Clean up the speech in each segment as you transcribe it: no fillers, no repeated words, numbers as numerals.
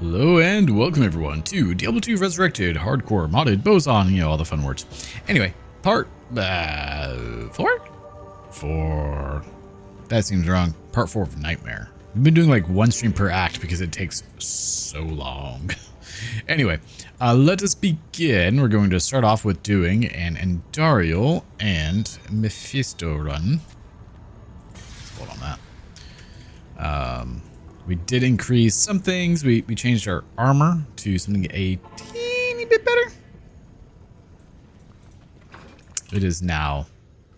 Hello and welcome everyone to Diablo 2 Resurrected, Hardcore, Modded, Bowazon, you know, all the fun words. Anyway, part 4? 4. That seems wrong. Part 4 of Nightmare. We've been doing like one stream per act because it takes so long. Anyway, let us begin. We're going to start off with doing an Endariel and Mephisto run. Let's hold on that. We did increase some things. We changed our armor to something a teeny bit better. It is now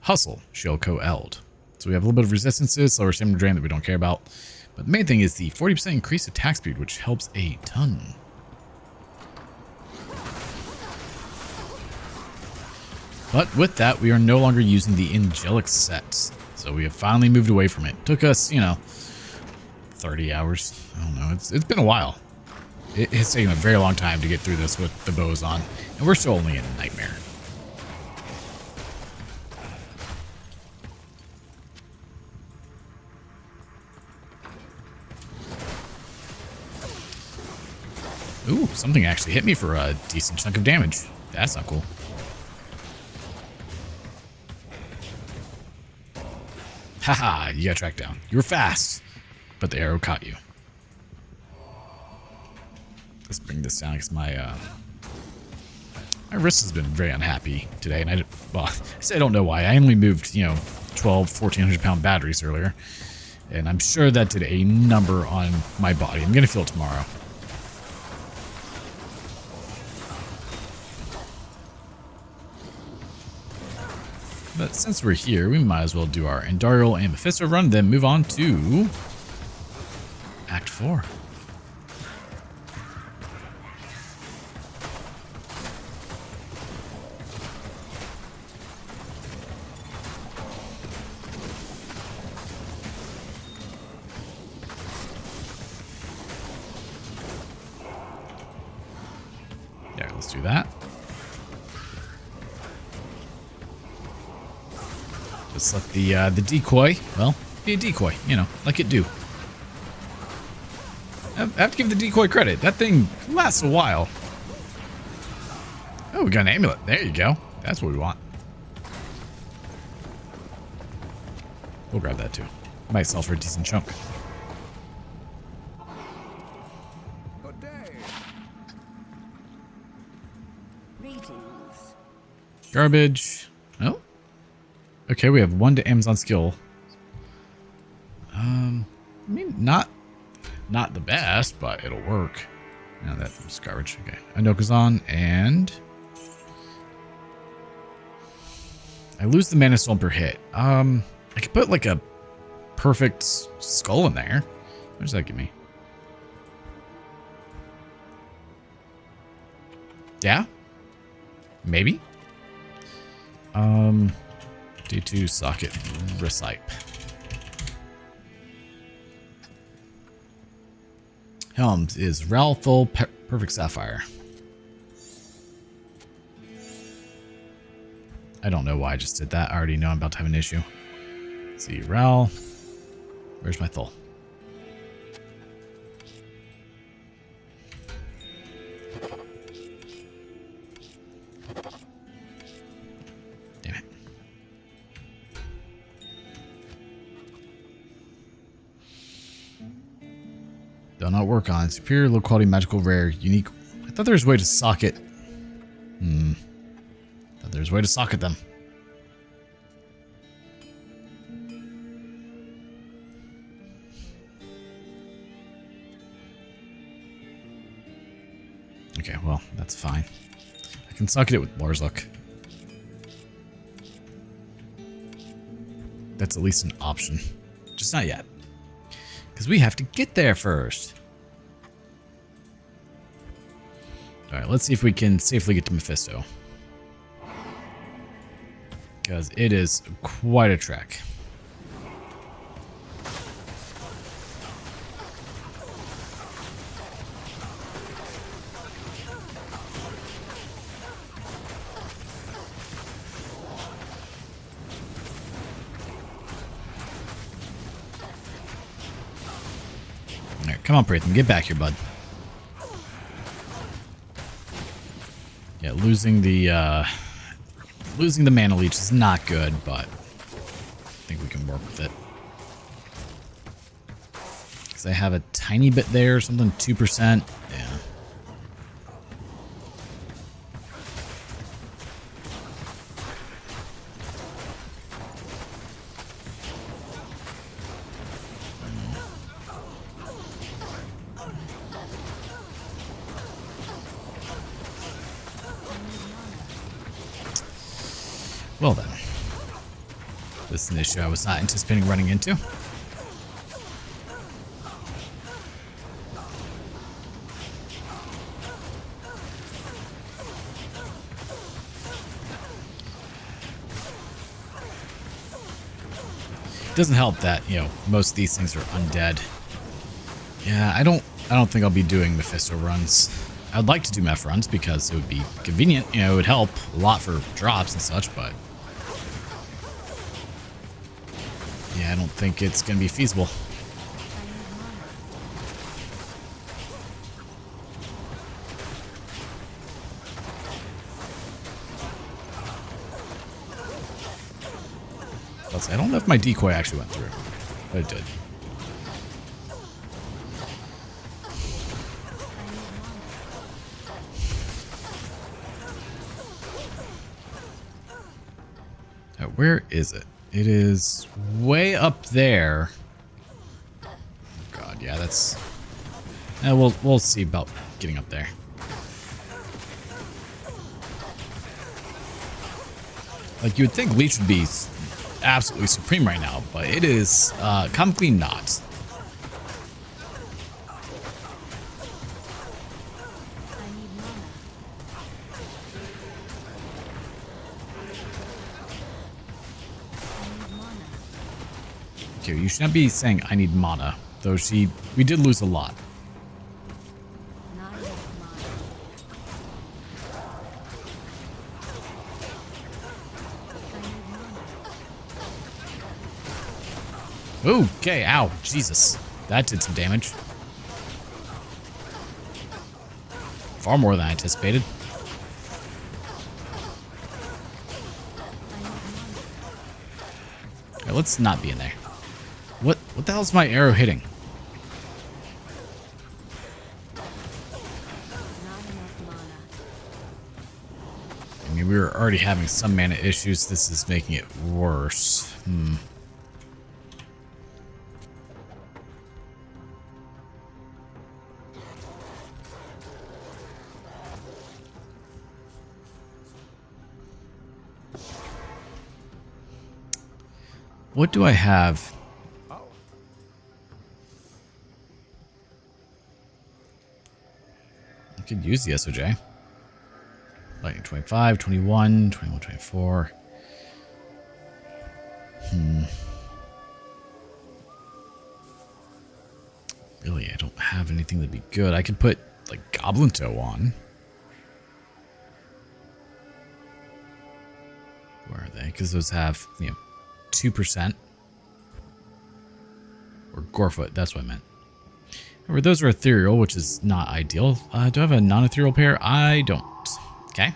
Hustle, Shield Co-Eld. So we have a little bit of resistances, slower stamina drain that we don't care about. But the main thing is the 40% increased attack speed, which helps a ton. But with that, we are no longer using the angelic sets. So we have finally moved away from it. Took us, 30 hours. I don't know. It's been a while. It's taken a very long time to get through this with the Bowazon, and we're still only in Nightmare. Ooh, something actually hit me for a decent chunk of damage. That's not cool. Haha, you got tracked down. You were fast, but the arrow caught you. Let's bring this down because my wrist has been very unhappy today, and I don't know why. I only moved 1,400 pound batteries earlier, and I'm sure that did a number on my body. I'm gonna feel it tomorrow. But since we're here, we might as well do our Endariel and Mephisto run, then move on to Act 4. Yeah, let's do that. Just let the decoy, well, be a decoy, like it do. I have to give the decoy credit. That thing lasts a while. Oh, we got an amulet. There you go. That's what we want. We'll grab that too. Might sell for a decent chunk. Good day. Greetings. Garbage. Oh. Okay, we have 1 to Amazon skill. I mean, not the best, but it'll work. Now that's garbage. Okay, Anokazon, and I lose the mana stone per hit. I could put like a perfect skull in there. What does that give me? Yeah, maybe. D2 socket recite. Helms is Ralthol Perfect Sapphire. I don't know why I just did that. I already know I'm about to have an issue. Let's see, Ral. Where's my Thol? Damn it. Do not work on superior, low quality, magical, rare, unique. I thought there was a way to socket. Thought there was a way to socket them. Okay, well, that's fine. I can socket it with Larzuk. That's at least an option. Just not yet. Because we have to get there first. Alright, let's see if we can safely get to Mephisto. Because it is quite a trek. Alright, come on, Pratham, get back here, bud. losing the mana leech is not good, but I think we can work with it. Because I have a tiny bit there, something 2%. Yeah. Well then, this is an issue I was not anticipating running into. It doesn't help that, you know, most of these things are undead. Yeah, I don't think I'll be doing Mephisto runs. I'd like to do Meph runs because it would be convenient, you know, it would help a lot for drops and such, but yeah, I don't think it's going to be feasible. I don't know if my decoy actually went through, but it did. Now, where is it? It is way up there. Oh God, yeah, that's. We'll see about getting up there. Like, you would think Leech would be absolutely supreme right now, but it is comically not. Okay, you should not be saying I need mana, though we did lose a lot. Okay, ow, Jesus. That did some damage. Far more than I anticipated. Okay, let's not be in there. What the hell is my arrow hitting? I mean, we were already having some mana issues. This is making it worse. What do I have? I could use the SOJ. Lightning 25, 21, 21, 24. Really, I don't have anything that'd be good. I could put, like, Goblin Toe on. Where are they? Because those have, you know, 2%. Or Gorefoot, that's what I meant. However, those are ethereal, which is not ideal. Do I have a non-ethereal pair? I don't. Okay.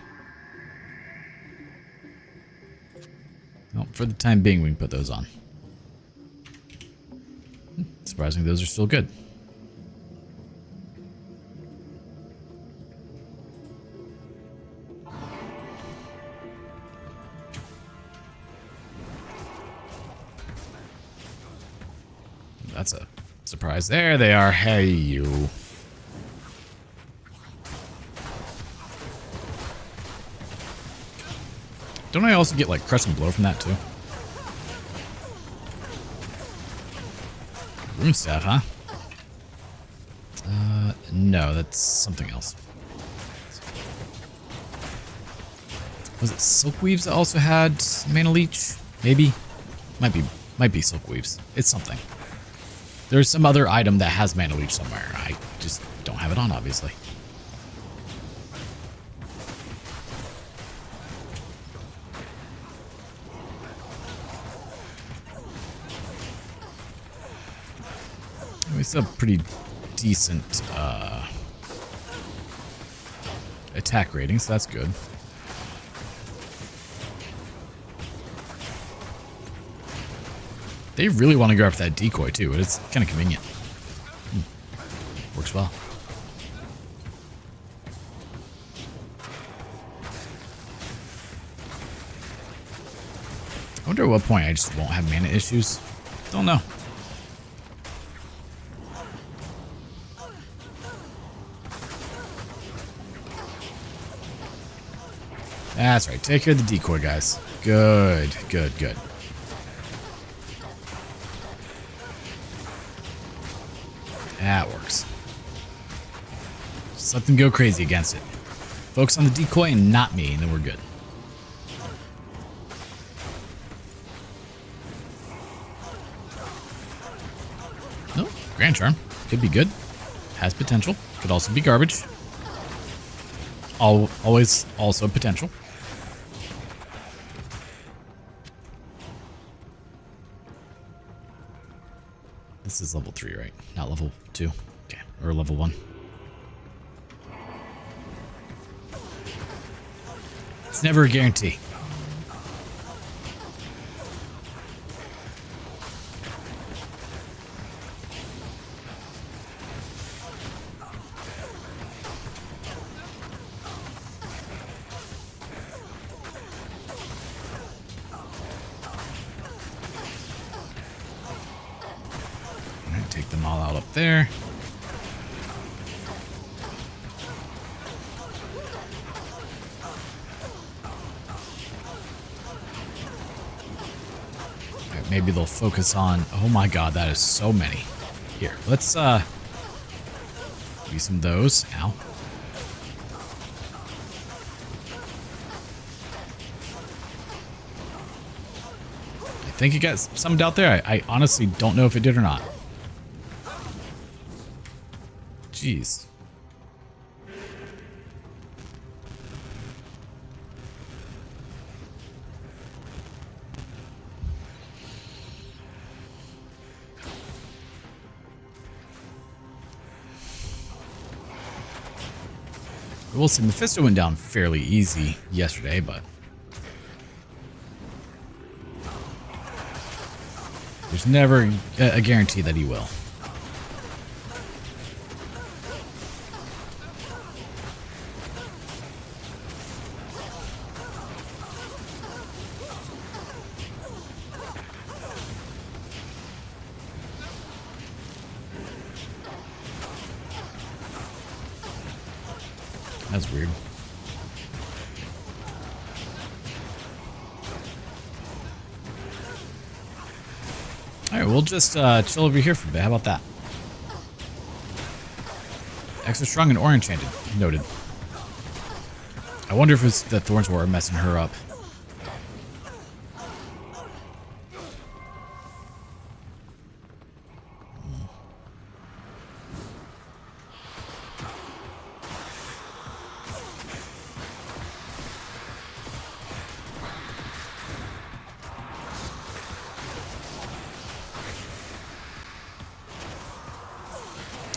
Well, for the time being, we can put those on. Surprisingly, those are still good. That's a surprise. There they are. Hey, you. Don't I also get, like, crushing blow from that, too? Rune staff, huh? No, that's something else. Was it Silkweaves that also had mana leech? Maybe? Might be Silkweaves. It's something. There's some other item that has mana leech somewhere. I just don't have it on, obviously. We still have pretty decent attack rating, so that's good. They really want to go after that decoy too. It's kind of convenient. Works well. I wonder at what point I just won't have mana issues. Don't know. That's right. Take care of the decoy, guys. Good, good, good. That works. Just let them go crazy against it. Focus on the decoy and not me, and then we're good. No, Grand Charm. Could be good. Has potential. Could also be garbage. Always also potential. This is level 3, right? Not level 2. Okay. Or level 1. It's never a guarantee. Take them all out up there. Right, maybe they'll focus on... Oh my god, that is so many. Here, let's use some of those. Ow. I think it got summoned out there. I honestly don't know if it did or not. Jeez. We'll see. Mephisto went down fairly easy yesterday, but there's never a guarantee that he will. That's weird. Alright, we'll just chill over here for a bit. How about that? Extra strong and or enchanted. Noted. I wonder if it's the Thorns War messing her up.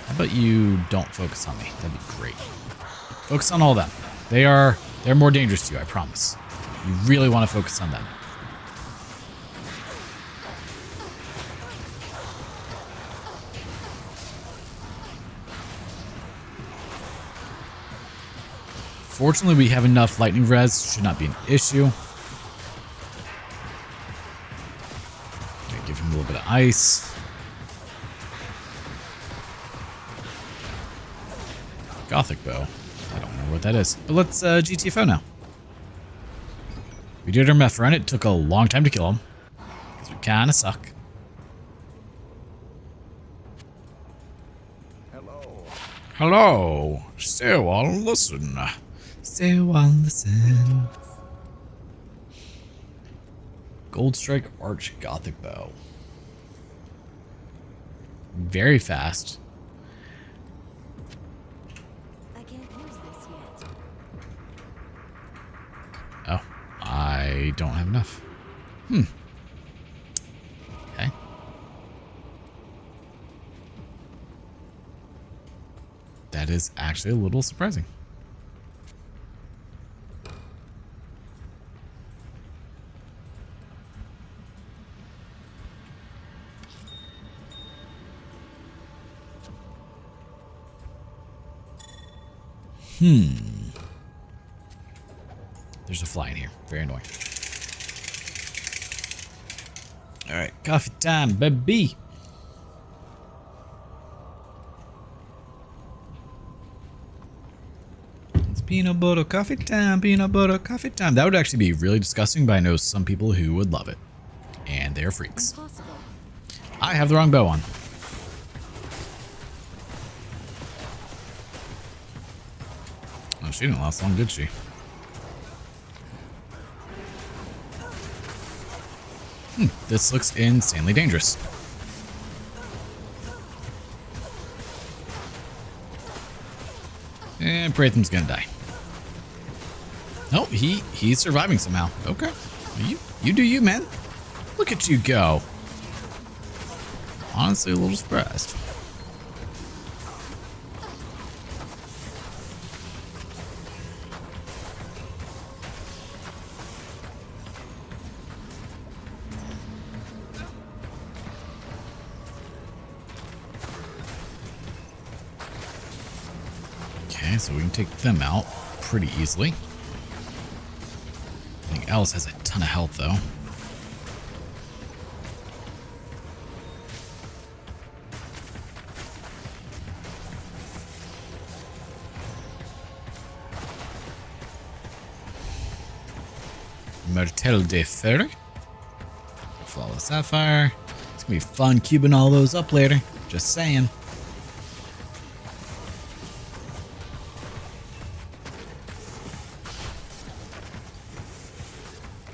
How about you don't focus on me? That'd be great. Focus on all of them. They're more dangerous to you, I promise. You really want to focus on them. Fortunately, we have enough lightning res. Should not be an issue. Okay, give him a little bit of ice. Gothic bow. I don't know what that is. But let's GTFO now. We did our meth run. It took a long time to kill him. Because we kind of suck. Hello. Hello. Stay while listen. Stay while listen. Gold Strike Arch Gothic bow. Very fast. Oh, I don't have enough. Okay. That is actually a little surprising. There's a fly in here. Very annoying. Alright, coffee time, baby. It's peanut butter coffee time, peanut butter coffee time. That would actually be really disgusting, but I know some people who would love it. And they're freaks. Impossible. I have the wrong bow on. Oh, she didn't last long, did she? This looks insanely dangerous. And Pratham's gonna die. Oh, he's surviving somehow. Okay. You do you, man. Look at you go. Honestly, a little surprised. Okay, so we can take them out pretty easily. I think Alice has a ton of health, though. Martel de Fer. Flawless Sapphire. It's gonna be fun cubing all those up later. Just saying.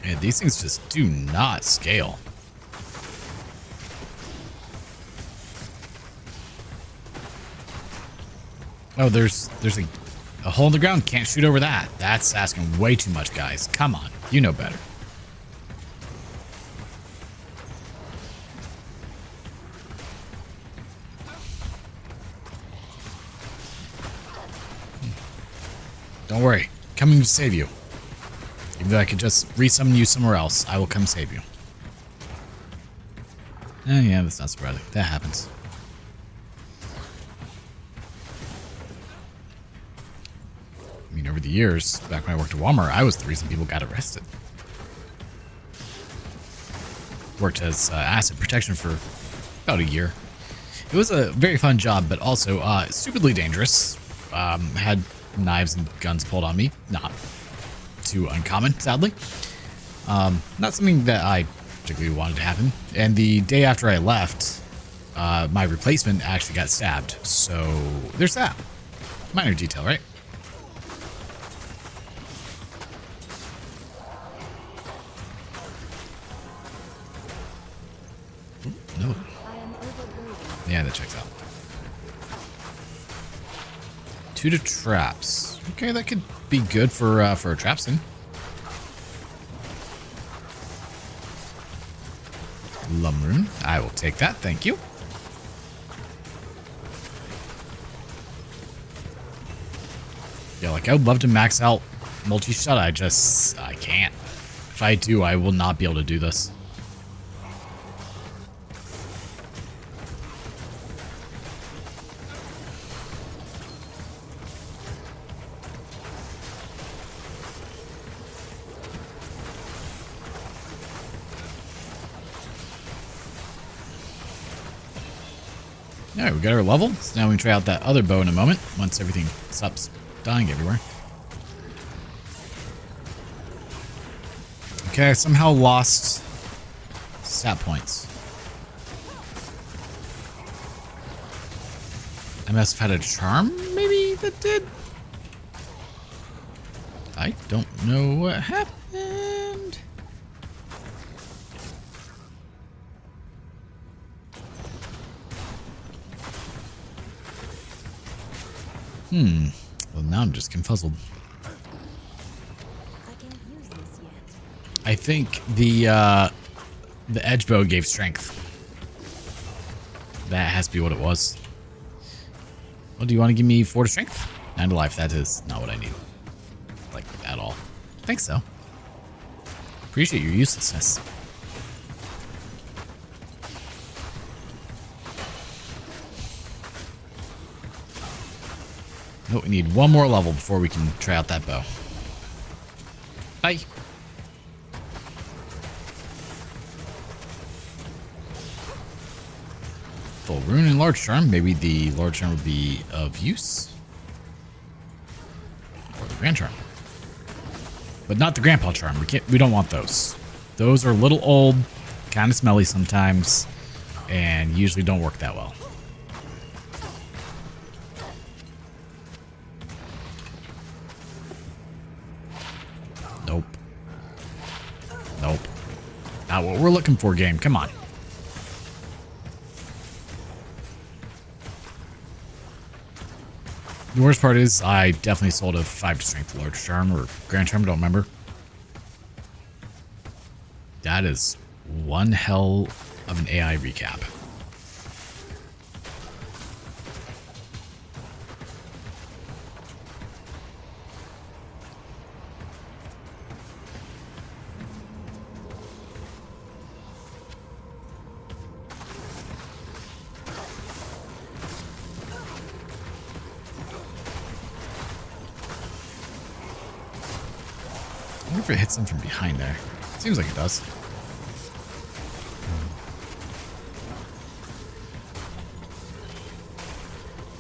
Yeah, these things just do not scale. Oh, there's a hole in the ground. Can't shoot over that. That's asking way too much, guys. Come on. You know better. Don't worry. Coming to save you. Even though I could just resummon you somewhere else, I will come save you. Yeah, that's not surprising. That happens. I mean, over the years, back when I worked at Walmart, I was the reason people got arrested. Worked as asset protection for about a year. It was a very fun job, but also stupidly dangerous. Had knives and guns pulled on me. Not too uncommon, sadly. Not something that I particularly wanted to happen. And the day after I left, my replacement actually got stabbed. So there's that. Minor detail, right? No. Yeah, that checks out. 2 to traps. Okay, that could be good for a trap scene. Lumrune. I will take that, thank you. Yeah, like I would love to max out multi-shot. I can't. If I do, I will not be able to do this. Alright, we got our level. So now we can try out that other bow in a moment, once everything stops dying everywhere. Okay, I somehow lost stat points. I must have had a charm, maybe, that did? I don't know what happened. Well, now I'm just confuzzled. I can't use this yet. I think the edge bow gave strength. That has to be what it was. Well, do you want to give me 4 to strength? 9 to life. That is not what I need. Like, at all. I think so. Appreciate your uselessness. No, we need one more level before we can try out that bow. Bye. Full rune and large charm. Maybe the large charm would be of use. Or the grand charm. But not the grandpa charm. We don't want those. Those are a little old, kind of smelly sometimes, and usually don't work that well. Nope. Nope. Not what we're looking for, game. Come on. The worst part is I definitely sold a 5 strength large charm or grand charm, don't remember. That is one hell of an AI recap. I wonder if it hits them from behind there. Seems like it does.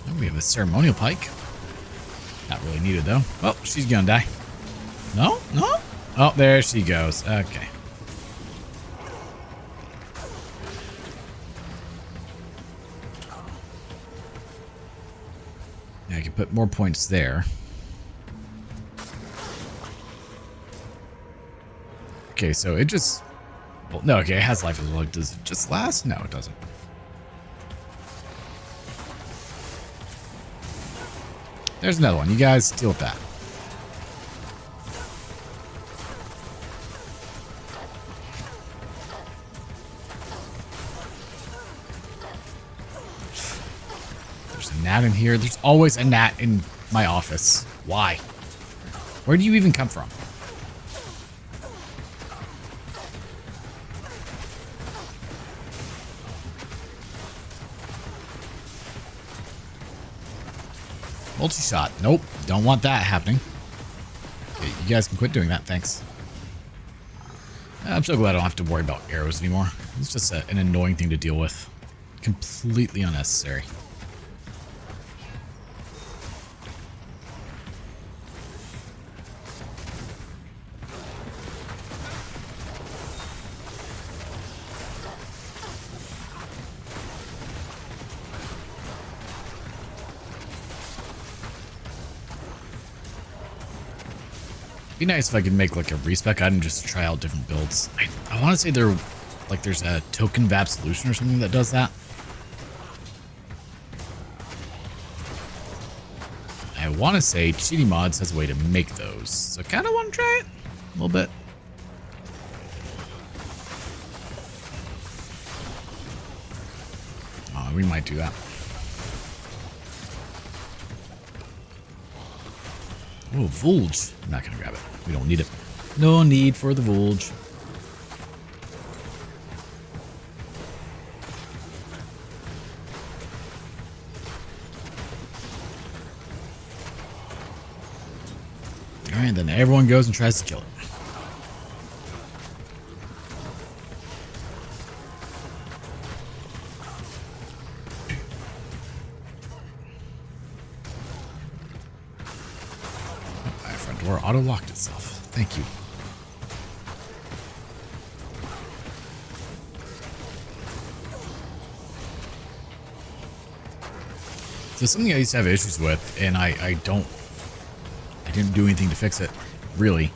Oh, we have a ceremonial pike. Not really needed though. Oh, she's gonna die. No? No? Oh, there she goes. Okay. Yeah, I can put more points there. Okay, so it just... Well, no, okay, it has life as well. Does it just last? No, it doesn't. There's another one. You guys deal with that. There's a gnat in here. There's always a gnat in my office. Why? Where do you even come from? Multi-shot. Nope. Don't want that happening. Okay, you guys can quit doing that. Thanks. I'm so glad I don't have to worry about arrows anymore. It's just an annoying thing to deal with. Completely unnecessary. Be nice if I could make like a respec item just to try out different builds. I want to say there's a token VAP solution or something that does that. I want to say Mods has a way to make those, so I kind of want to try it a little bit. Oh, we might do that. Oh, Vulge. I'm not going to grab it. We don't need it. No need for the Vulge. Alright, then everyone goes and tries to kill it. Door auto-locked itself. Thank you. So something I used to have issues with, and I didn't do anything to fix it, really,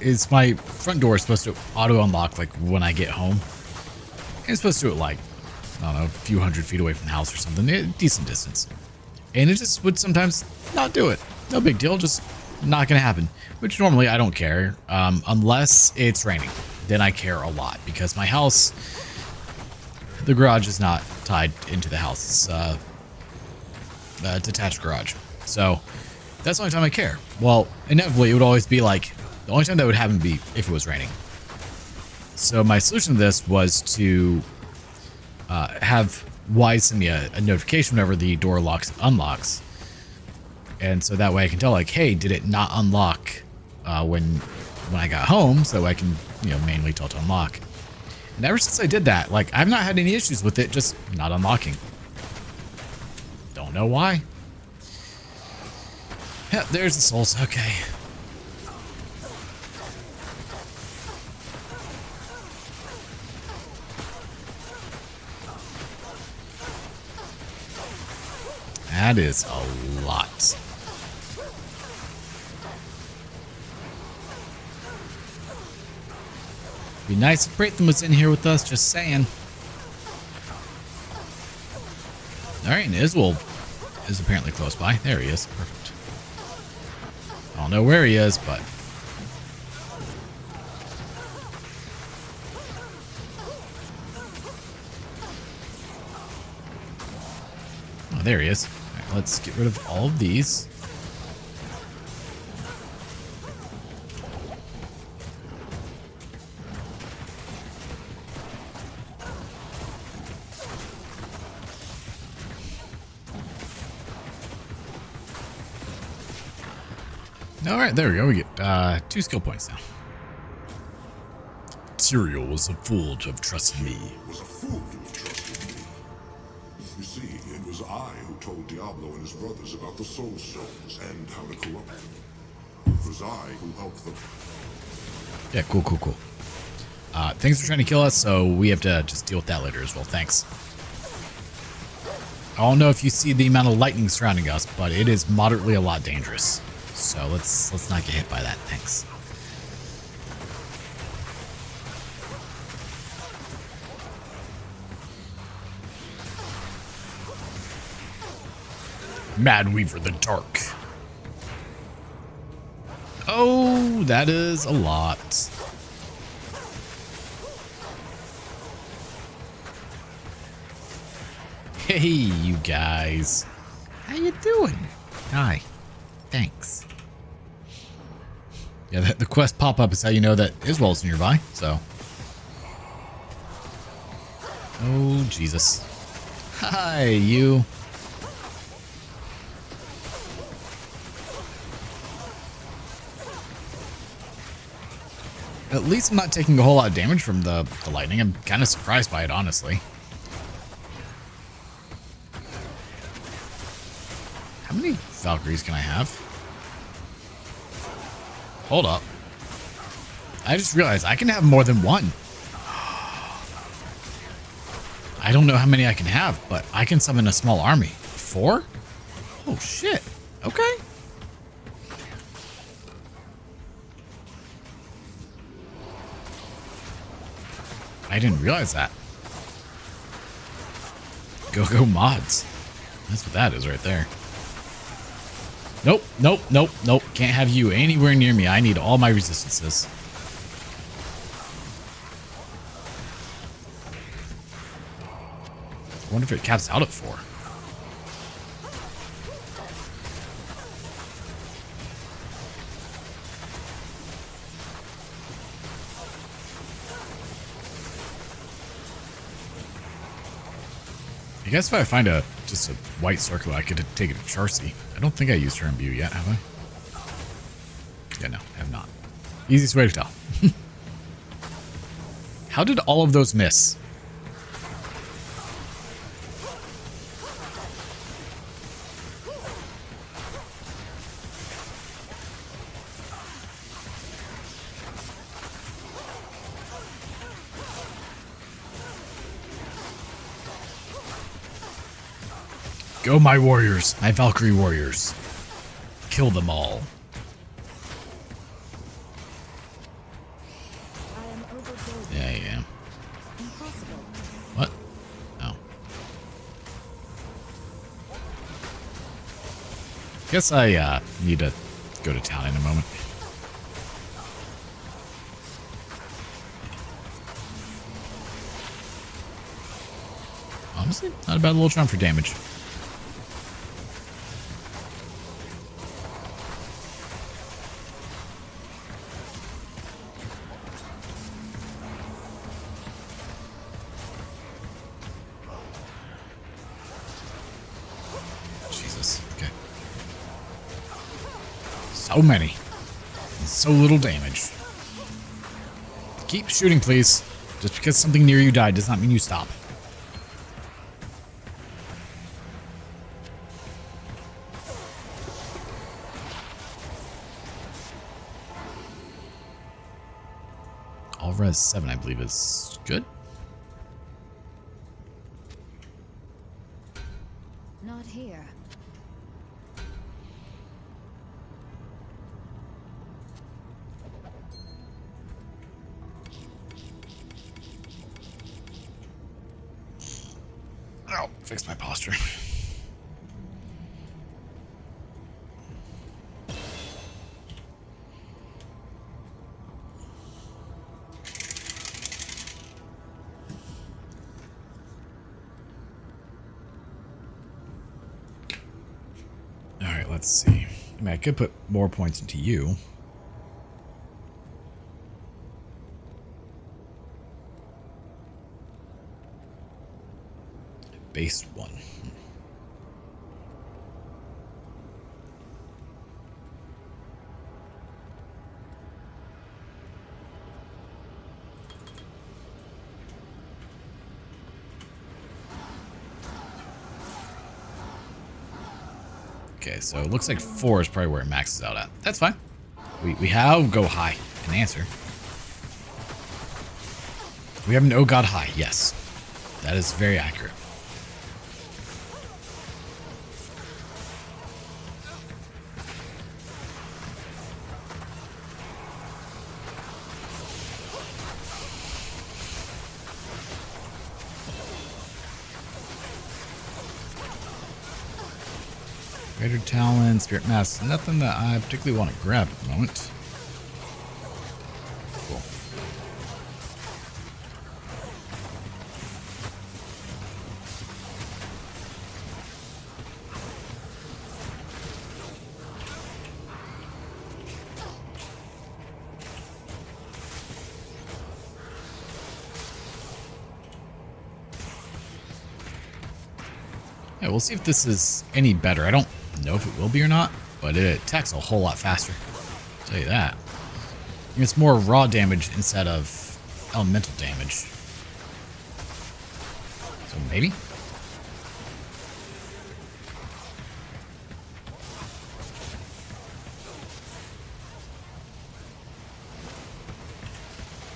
is my front door is supposed to auto-unlock like when I get home. And it's supposed to do it like, I don't know, a few hundred feet away from the house or something, a decent distance. And it just would sometimes not do it. No big deal, just not gonna happen, which normally I don't care unless it's raining. Then I care a lot because my house, the garage is not tied into the house. It's a detached garage, so that's the only time I care. Well, inevitably it would always be like the only time that would happen would be if it was raining. So my solution to this was to have Wise send me a notification whenever the door unlocks, And so that way I can tell, like, hey, did it not unlock when I got home, so I can, you know, manually tell to unlock. And ever since I did that, like, I've not had any issues with it just not unlocking. Don't know why. Yeah, there's the souls. Okay. That is a lot. Be nice if Braitham was in here with us, just saying. Alright, and Iswell is apparently close by. There he is. Perfect. I don't know where he is, but... oh, there he is. Alright, let's get rid of all of these. Alright, there we go. We get 2 skill points now. Tyrael was a fool to have trusted me. Was a fool to have trusted me. You see, it was I who told Diablo and his brothers about the Soul Stones and how to corrupt them. It was I who helped them. Yeah, cool. Things are trying to kill us, so we have to just deal with that later as well. Thanks. I don't know if you see the amount of lightning surrounding us, but it is moderately a lot dangerous. So let's not get hit by that. Thanks. Madweaver the Dark. Oh, that is a lot. Hey, you guys. How you doing? Hi. Thanks. Yeah, the quest pop-up is how you know that Iswell's nearby, so. Oh, Jesus. Hi, you. At least I'm not taking a whole lot of damage from the lightning. I'm kind of surprised by it, honestly. How many Valkyries can I have? Hold up. I just realized I can have more than one. I don't know how many I can have, but I can summon a small army. 4? Oh, shit. Okay. I didn't realize that. Go mods. That's what that is right there. Nope. Can't have you anywhere near me. I need all my resistances. I wonder if it caps out at 4. I guess if I find just a white circle, I could take it to Charcy. I don't think I used her imbue yet, have I? Yeah, no, I have not. Easiest way to tell. How did all of those miss? Go, my warriors, my Valkyrie warriors. Kill them all. Yeah. What? Oh. Guess I need to go to town in a moment. Honestly, not a bad little charm for damage. So many. And so little damage. Keep shooting, please. Just because something near you died does not mean you stop. All res 7, I believe, is good. Not here. Oh, fix my posture. Alright, let's see. I mean, I could put more points into you. Base 1. Okay, so it looks like 4 is probably where it maxes out at. That's fine. We have go high. An answer. We have an oh god high. Yes. That is very accurate. Greater Talon, Spirit Mask, nothing that I particularly want to grab at the moment. Cool. Yeah, we'll see if this is any better. I don't know if it will be or not, but it attacks a whole lot faster. I'll tell you that. It's more raw damage instead of elemental damage. So maybe?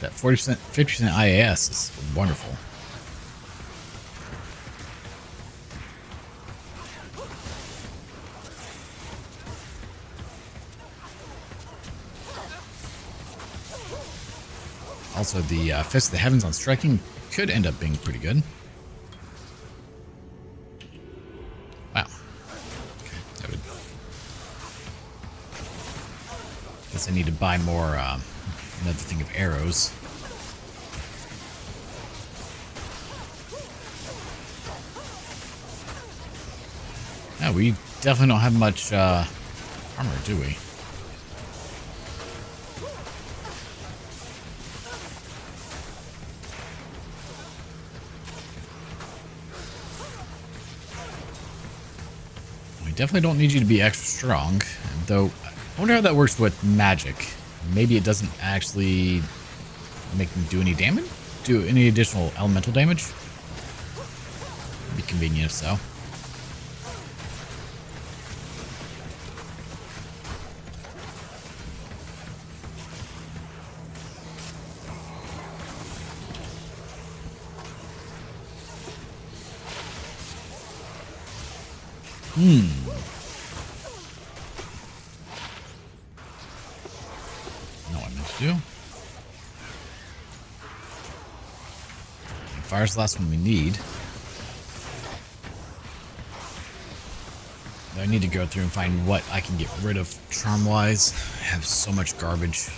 That 40%, 50% IAS is wonderful. Also, the Fist of the Heavens on striking could end up being pretty good. Wow. Okay, noted. Guess I need to buy more, another thing of arrows. Yeah, we definitely don't have much armor, do we? Definitely don't need you to be extra strong, though I wonder how that works with magic. Maybe it doesn't actually make them do any damage? Do any additional elemental damage? Would be convenient if so. Know what I meant to do. Fire's the last one we need. I need to go through and find what I can get rid of charm-wise. I have so much garbage.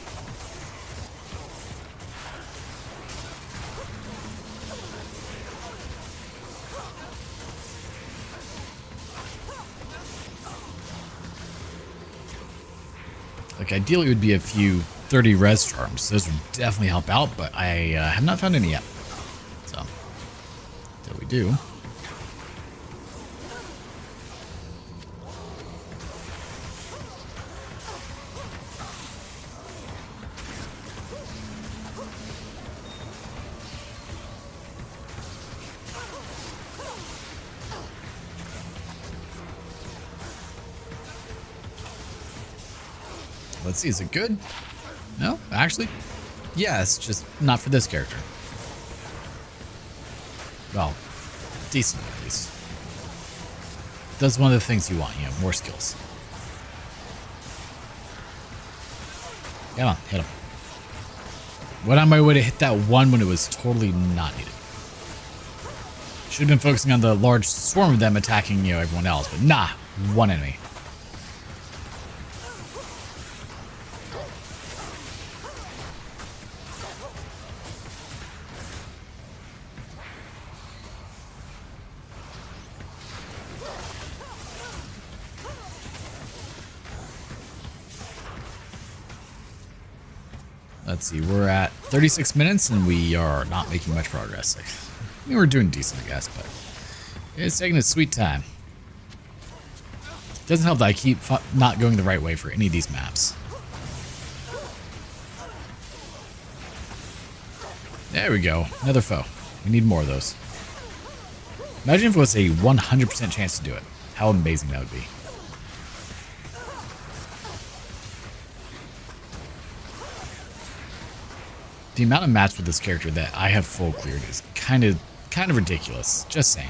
Like, ideally it would be a few 30 res charms. Those would definitely help out, but I have not found any yet. So, until we do. Let's see, is it good? No, actually, yes, just not for this character. Well, decent at least. Does one of the things you want, you know, more skills. Come on, hit him. Went on my way to hit that one when it was totally not needed. Should have been focusing on the large swarm of them attacking, you know, everyone else, but nah, one enemy. Let's see, we're at 36 minutes and we are not making much progress. I mean, we're doing decent, I guess, but it's taking its sweet time. Doesn't help that I keep not going the right way for any of these maps. There we go, another foe. We need more of those. Imagine if it was a 100% chance to do it. How amazing that would be. The amount of maps with this character that I have full cleared is kind of ridiculous. Just saying.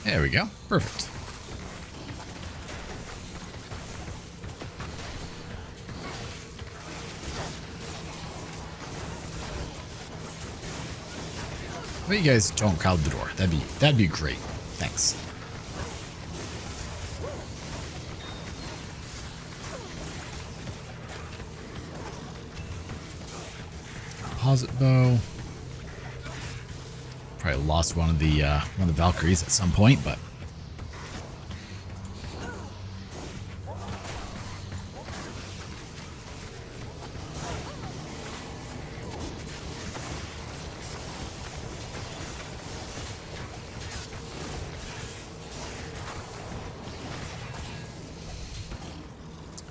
There we go. Perfect. But you guys don't crowd the door. That'd be great. Thanks. Composite bow. Probably lost one of the Valkyries at some point, but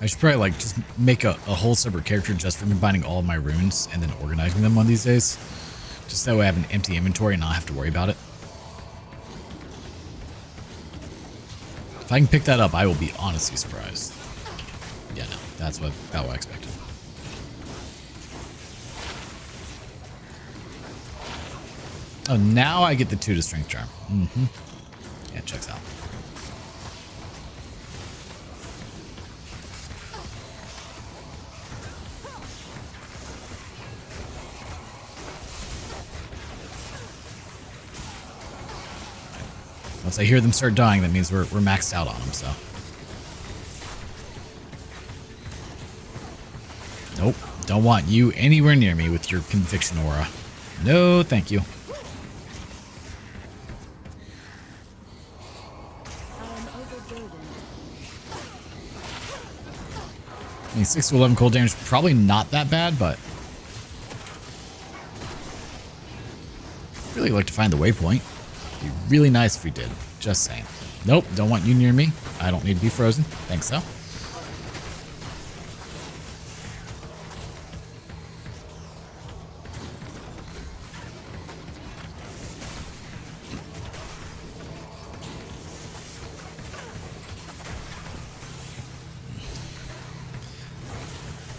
I should probably like just make a whole separate character just for combining all of my runes and then organizing them one of these days. Just that way I have an empty inventory and not have to worry about it. If I can pick that up, I will be honestly surprised. Yeah, no, that's about what I expected. Oh, now I get the 2 to strength charm. Mm-hmm. Yeah, checks out. Once I hear them start dying, that means we're maxed out on them, so. Nope, don't want you anywhere near me with your conviction aura. No, thank you. I mean, 6 to 11 cold damage, probably not that bad, but I'd really like to find the waypoint. Be really nice if we did. Just saying. Nope, don't want you near me. I don't need to be frozen. Thanks, so.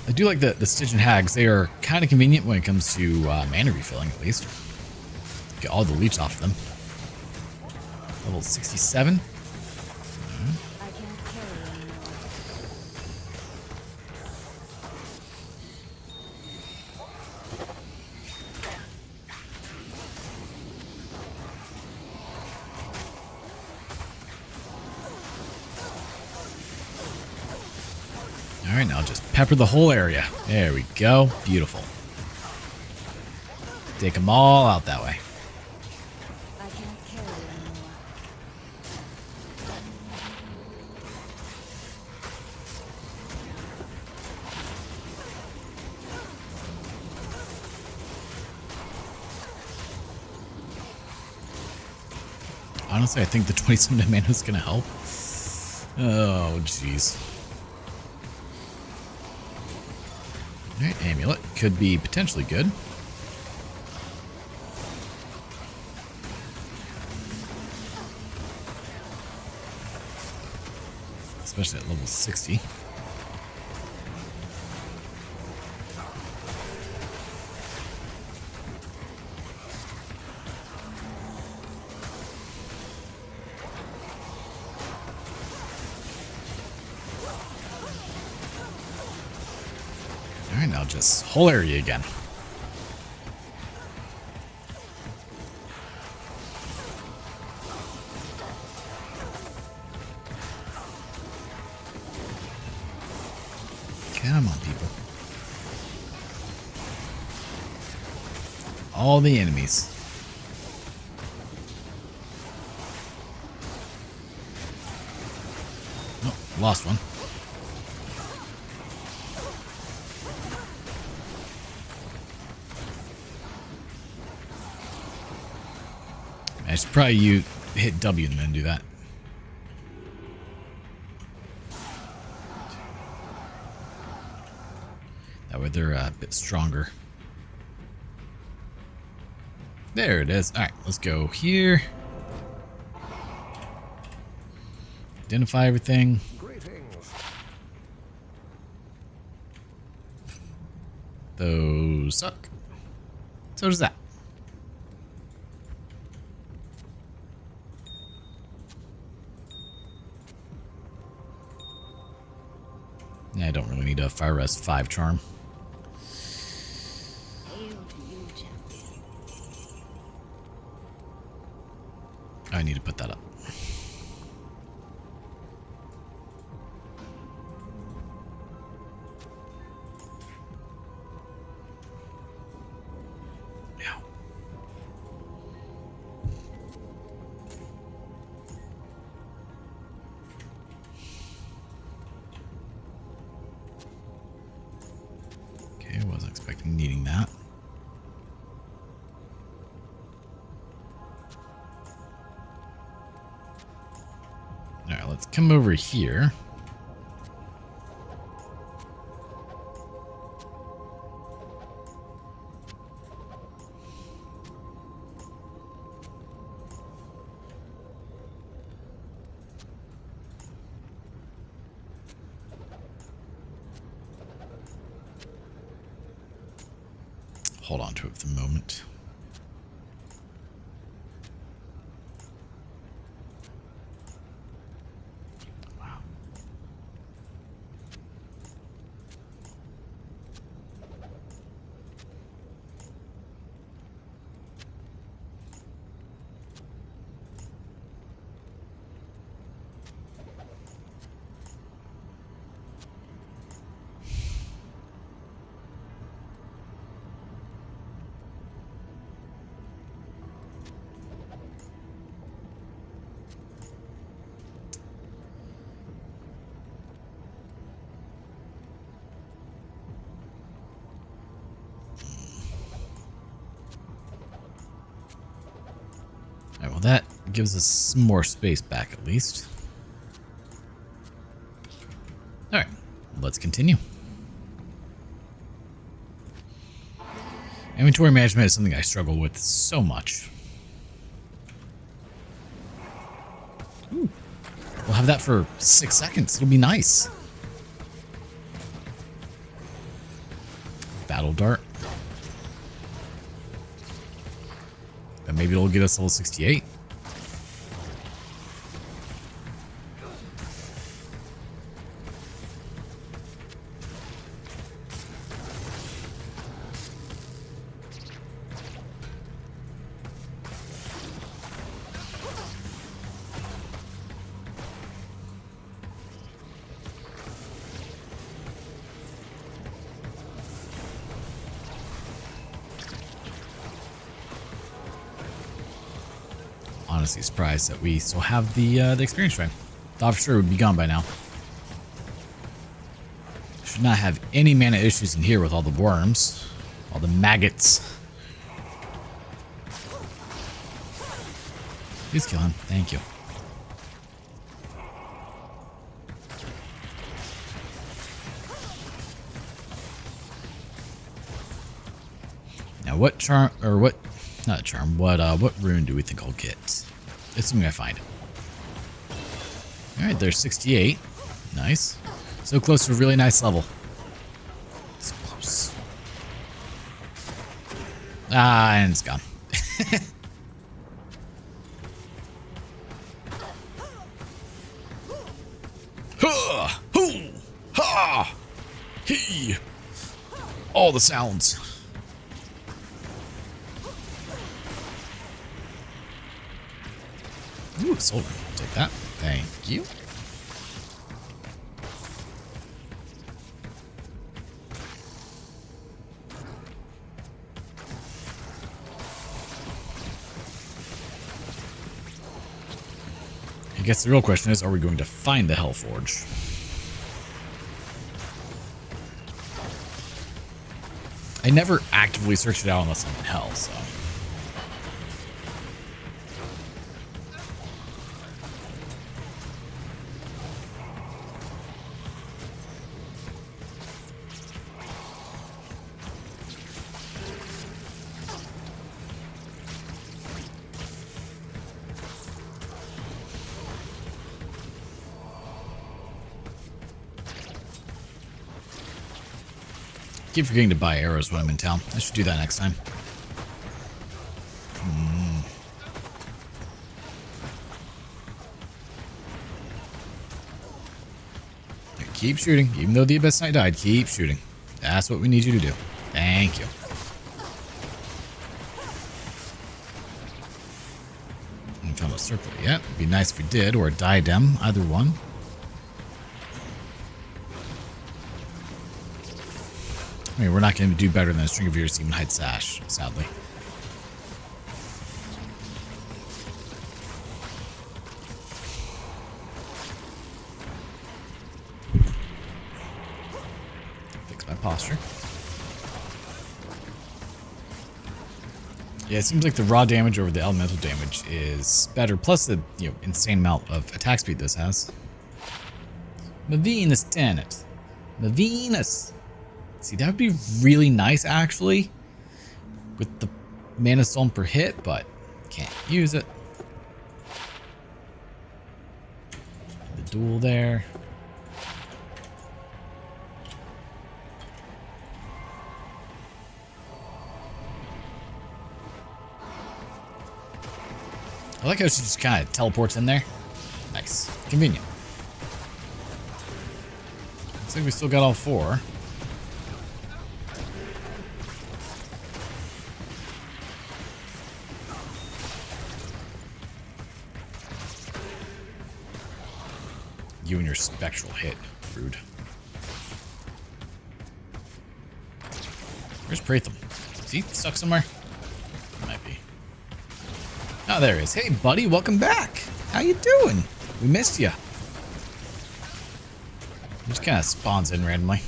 I do like the Stitch and Hags. They are kind of convenient when it comes to mana refilling, at least. Get all the leech off of them. Level 67. All right, now just pepper the whole area. There we go. Beautiful. Take them all out that way. Honestly, I think the 27 mana is going to help. Oh, jeez. Alright, amulet. Could be potentially good. Especially at level 60. Alright, now just whole area again. Come on, people. All the enemies. Oh, lost one. I should probably hit W and then do that. That way they're a bit stronger. There it is. Alright, let's go here. Identify everything. Greetings. Those suck. So does that. Yeah, I don't really need a Fire Res 5 charm. Hail to you, champion. I need to put that up. Ow. Okay, I wasn't expecting needing that. Alright, let's come over here. Hold on to it for the moment. Wow. Alright, well that gives us some more space back at least. Alright, let's continue. Inventory management is something I struggle with so much. Ooh, we'll have that for 6 seconds. It'll be nice. Battle dart. And maybe it'll get us level 68. Honestly surprised that we still have the experience train. Thought for sure it would be gone by now. Should not have any mana issues in here with all the worms, all the maggots. Please kill him. Thank you. Now what charm, or what, not charm, what rune do we think I'll get? Assuming I find it. Alright, there's 68. Nice. So close to a really nice level. So close. Ah, and it's gone. Ha! Hoo! Ha! He! All the sounds. Ooh, solar. Take that. Thank you. I guess the real question is, are we going to find the Hellforge? I never actively searched it out unless I'm in hell, so. Keep forgetting to buy arrows when I'm in town. I should do that next time. Keep shooting. Even though the Abyss Knight died, keep shooting. That's what we need you to do. Thank you. I haven't found a circle yet. It'd be nice if we did, or a diadem, either one. I mean, we're not going to do better than a String of Years Even Height Sash, sadly. Fix my posture. Yeah, it seems like the raw damage over the elemental damage is better, plus the insane amount of attack speed this has. Mavenus, damn it. Mavenus. See, that would be really nice, actually, with the mana stone per hit, but can't use it. The duel there. I like how she just kind of teleports in there. Nice. Convenient. Looks like we still got all four. You and your spectral hit. Rude. Where's Pratham? Is he stuck somewhere? Might be. Oh, there he is. Hey, buddy. Welcome back. How you doing? We missed you. He just kind of spawns in randomly.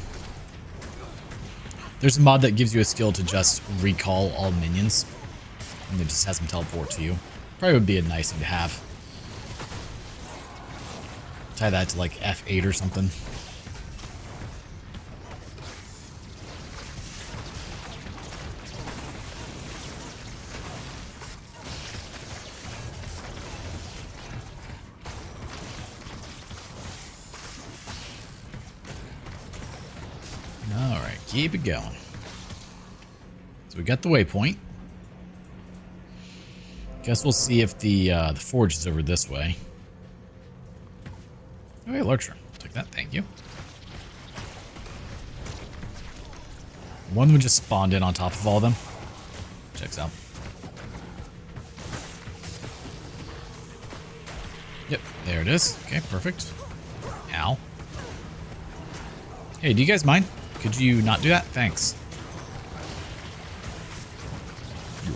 There's a mod that gives you a skill to just recall all minions. And it just has them teleport to you. Probably would be a nice thing to have. Tie that to like F8 or something. Alright, keep it going. So we got the waypoint. Guess we'll see if the forge is over this way. Oh, hey, Lurcher. Take that, thank you. One would just spawned in on top of all of them. Checks out. Yep, there it is. Okay, perfect. Ow. Hey, do you guys mind? Could you not do that? Thanks. Your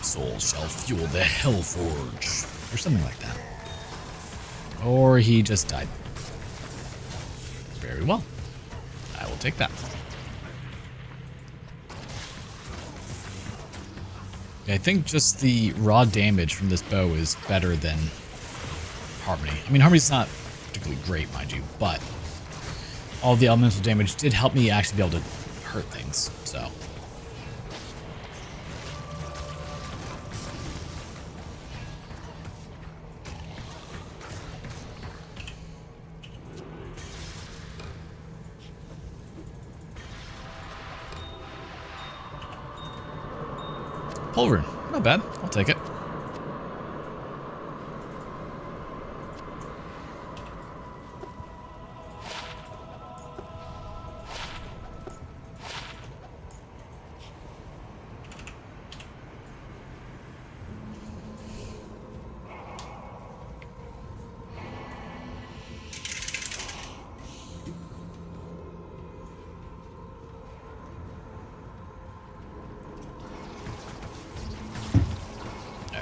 soul shall fuel the Hellforge. Or something like that. Or he just died. Very well. I will take that. I think just the raw damage from this bow is better than Harmony. I mean, Harmony's not particularly great, mind you, but all the elemental damage did help me actually be able to hurt things, so. Pulverin, not bad. I'll take it.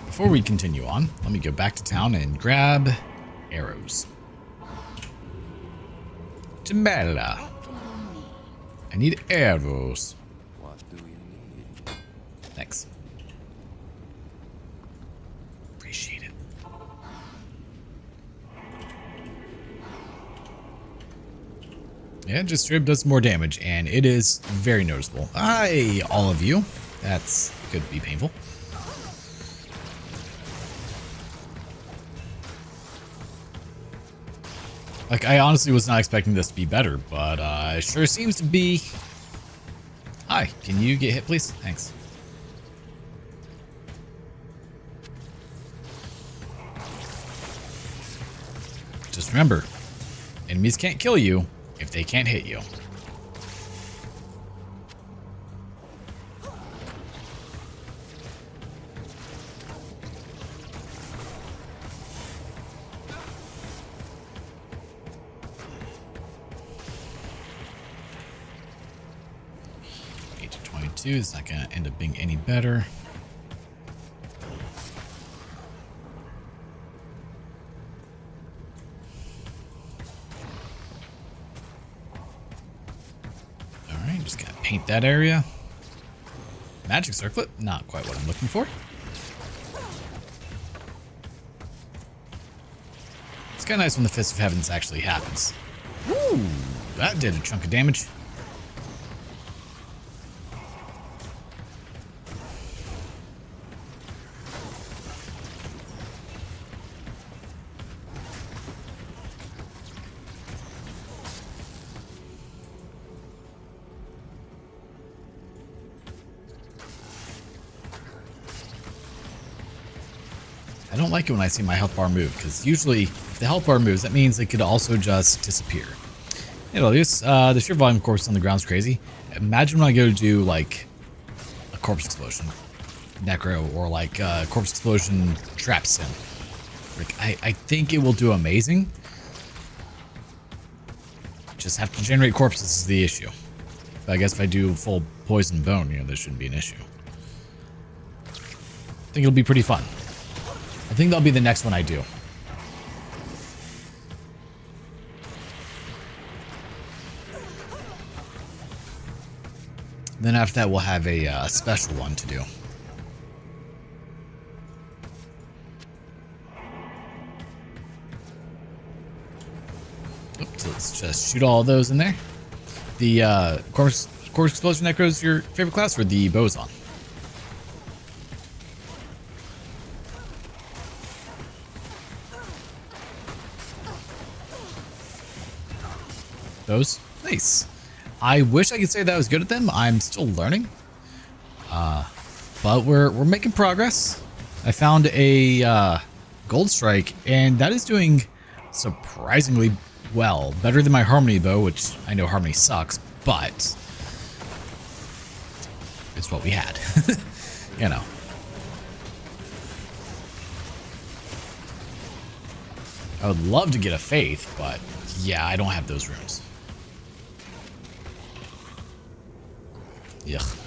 Before we continue on, let me go back to town and grab arrows. Jamala. I need arrows. What do you need? Thanks. Appreciate it. Yeah, just straight up does more damage, and it is very noticeable. Hi, all of you. That's could be painful. Like, I honestly was not expecting this to be better, but it sure seems to be. Hi, can you get hit, please? Thanks. Just remember, enemies can't kill you if they can't hit you. It's not going to end up being any better. Alright, just going to paint that area. Magic circlet, not quite what I'm looking for. It's kind of nice when the Fist of Heavens actually happens. Woo! That did a chunk of damage. I don't like it when I see my health bar move, because usually if the health bar moves, that means it could also just disappear. You know, the sheer volume of corpses on the ground is crazy. Imagine when I go to do like a corpse explosion, necro, or like corpse explosion trap sim. Like, I think it will do amazing. Just have to generate corpses is the issue. But I guess if I do full poison bone, you know, there shouldn't be an issue. I think it'll be pretty fun. I think that'll be the next one I do. Then after that, we'll have a special one to do. Oops, let's just shoot all of those in there. The corpse explosion necro is your favorite class, or the Bowazon? Those? Nice. I wish I could say that I was good at them. I'm still learning. But we're making progress. I found a gold strike, and that is doing surprisingly well. Better than my Harmony bow, which I know Harmony sucks, but it's what we had. You know. I would love to get a Faith, but yeah, I don't have those runes. Yuck.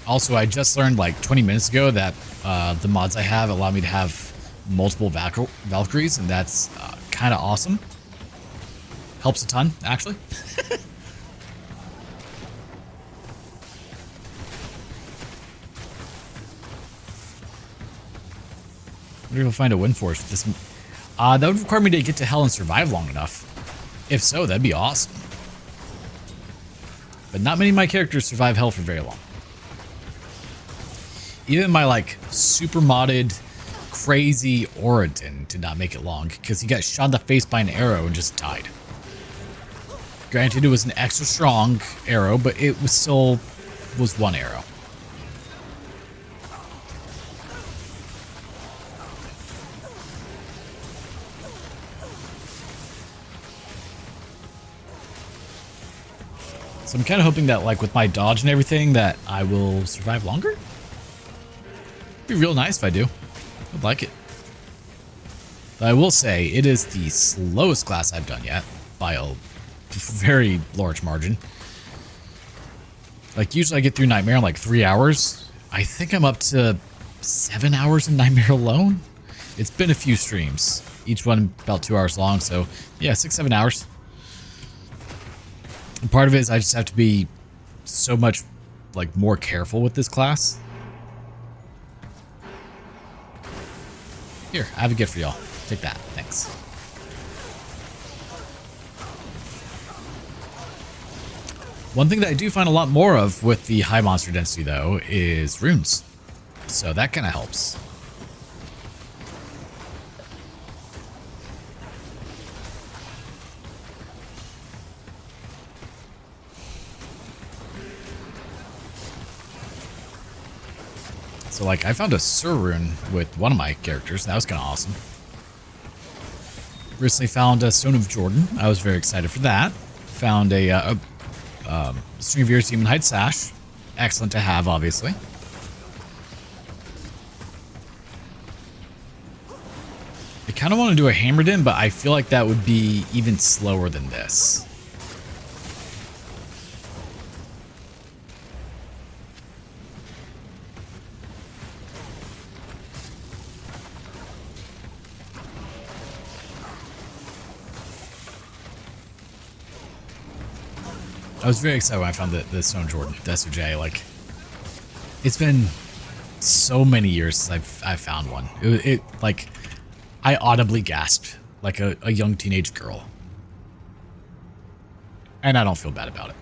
Also, I just learned like 20 minutes ago that the mods I have allow me to have multiple Valkyries, and that's kind of awesome. Helps a ton, actually. I wonder if I'll find a win force with this. That would require me to get to hell and survive long enough. If so, that'd be awesome. But not many of my characters survive hell for very long. Even my, like, super modded, crazy Oriton did not make it long because he got shot in the face by an arrow and just died. Granted, it was an extra strong arrow, but it was still was one arrow. So I'm kind of hoping that, like, with my dodge and everything, that I will survive longer. Be real nice if I do. I'd like it. But I will say, it is the slowest class I've done yet, by a very large margin. Like, usually I get through Nightmare in, like, 3 hours. I think I'm up to 7 hours in Nightmare alone. It's been a few streams. Each one about 2 hours long, so, yeah, 6-7 hours. And part of it is I just have to be so much, like, more careful with this class. Here, I have a gift for y'all. Take that. Thanks. One thing that I do find a lot more of with the high monster density, though, is runes. So that kind of helps. So, like, I found a Sur rune with one of my characters. That was kind of awesome. Recently found a Stone of Jordan. I was very excited for that. Found a String of Years Demon Hide Sash. Excellent to have, obviously. I kind of want to do a Hammered In, but I feel like that would be even slower than this. I was very excited when I found the Stone Jordan, the SOJ. Like, it's been so many years since I've found one. It like, I audibly gasped like a young teenage girl. And I don't feel bad about it.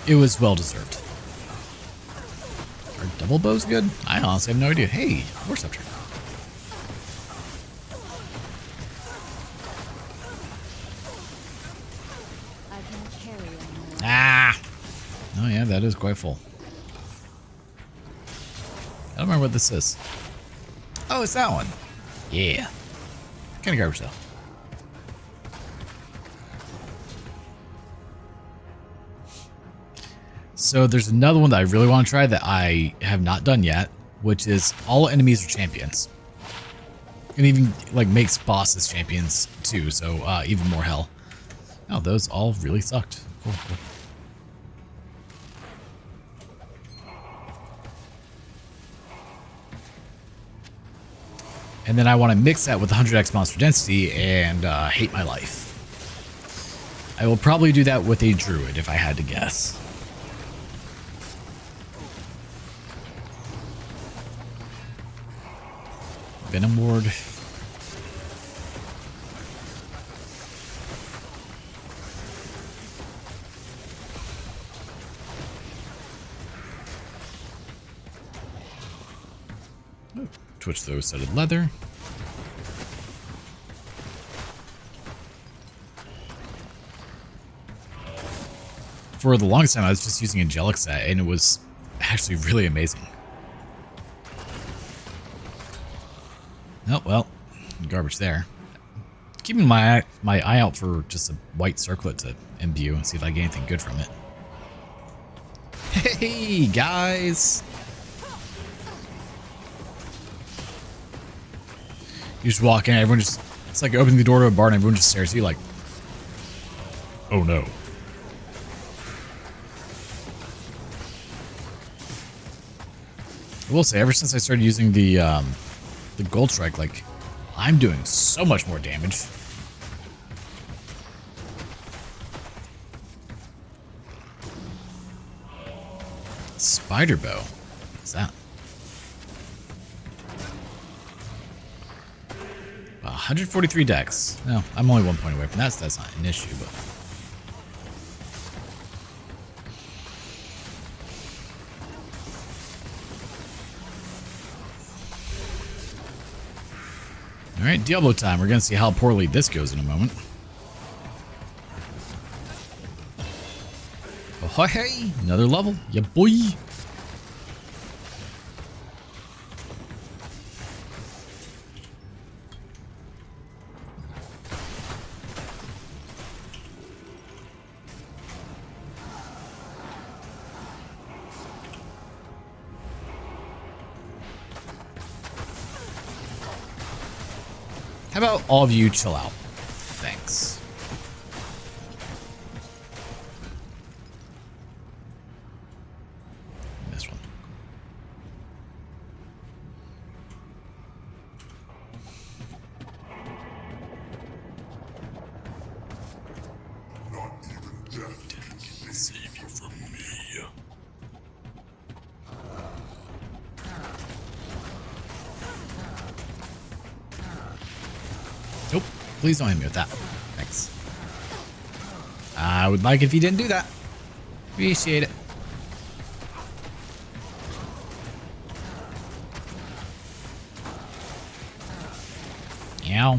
It was well deserved. Are double bows good? I honestly have no idea. Hey, War Scepter. Ah! Oh yeah, that is quite full. I don't remember what this is. Oh, it's that one. Yeah. Kind of garbage though. So there's another one that I really want to try that I have not done yet, which is all enemies are champions. And even like makes bosses champions too, so even more hell. Oh, those all really sucked. Cool, cool. And then I want to mix that with 100x monster density and hate my life. I will probably do that with a druid if I had to guess. Venom Ward. Twitch those studded leather. For the longest time, I was just using Angelic Set, and it was actually really amazing. Oh, well, garbage there. Keeping my eye out for just a white circlet to imbue and see if I get anything good from it. Hey, guys! You just walk in, everyone just... It's like opening the door to a bar and everyone just stares at you like... Oh no. I will say, ever since I started using the Gold Strike, like, I'm doing so much more damage. Spider bow. What's that? 143 dex. No, I'm only 1 point away from that, so that's not an issue, but... Alright, Diablo time. We're going to see how poorly this goes in a moment. Oh, hey! Another level. Yeah, boy! How about all of you chill out? Thanks. This one. Not even death can save you from me. Nope. Please don't hit me with that. Thanks. I would like if you didn't do that. Appreciate it. Ow.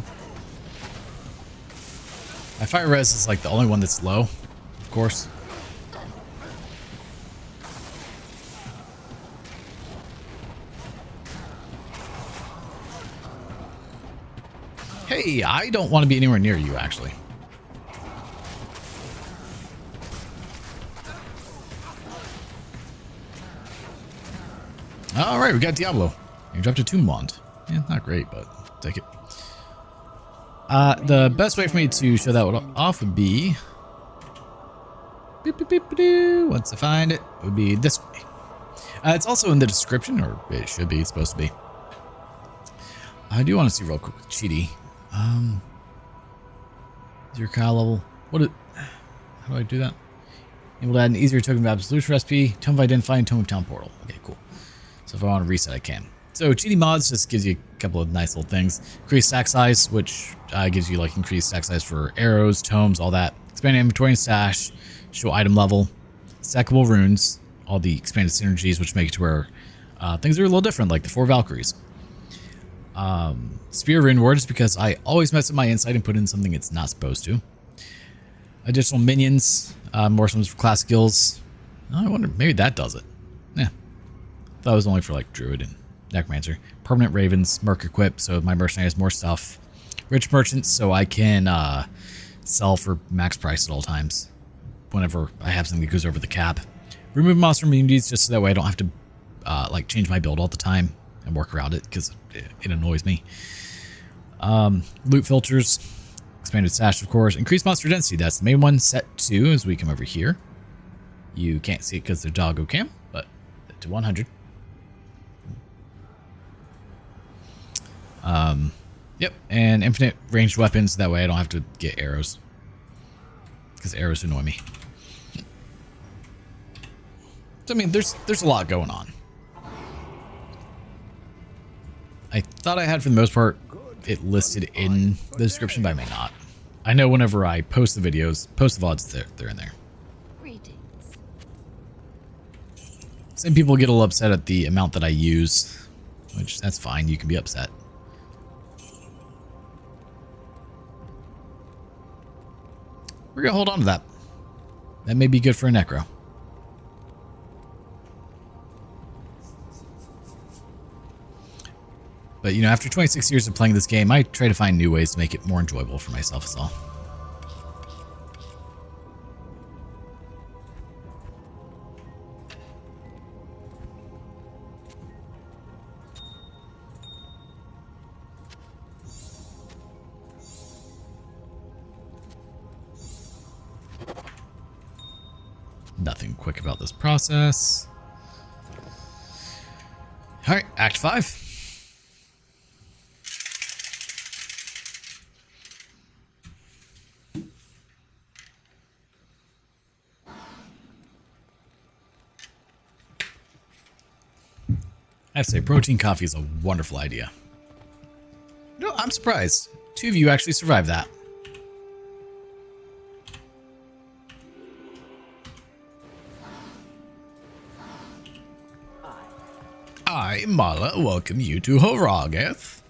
My fire res is like the only one that's low, of course. Hey, I don't want to be anywhere near you, actually. Alright, we got Diablo. You dropped a Tomb Wand. Yeah, not great, but I'll take it. The best way for me to show that off would be... Once I find it, it would be this way. It's also in the description, or it should be, it's supposed to be. I do want to see real quick with Cheaty. Is your Kyle level? How do I do that? Able to add an easier token of absolution recipe, tome of identify, and tome of town portal. Okay, cool. So if I want to reset, I can. So Cheaty mods just gives you a couple of nice little things. Increased stack size, which gives you like increased stack size for arrows, tomes, all that. Expanded inventory and stash, show item level, stackable runes, all the expanded synergies, which make it to where things are a little different, like the 4 Valkyries. Spear rune words, because I always mess up my insight and put in something it's not supposed to. Additional minions, more summons for class skills. Oh, I wonder, maybe that does it. Yeah. Thought it was only for like Druid and Necromancer. Permanent Ravens, Merc Equip, so my mercenary has more stuff. Rich Merchants, so I can sell for max price at all times whenever I have something that goes over the cap. Remove monster immunities just so that way I don't have to like change my build all the time and work around it because it annoys me. Loot filters, expanded stash, of course. Increased monster density, that's the main one. Set 2 as we come over here. You can't see it because they're doggo cam, but to 100. Yep, and infinite ranged weapons, that way I don't have to get arrows. Because arrows annoy me. So, I mean, there's a lot going on. I thought I had, for the most part, it listed in the description, but I may not. I know whenever I post the videos, post the VODs, they're in there. Greetings. Some people get a little upset at the amount that I use, which that's fine, you can be upset. We're gonna hold on to that. That may be good for a necro. But, you know, after 26 years of playing this game, I try to find new ways to make it more enjoyable for myself as well. Nothing quick about this process. All right, Act 5. I say protein coffee is a wonderful idea. No, I'm surprised. 2 of you actually survived that. I, Mala, welcome you to Horogeth.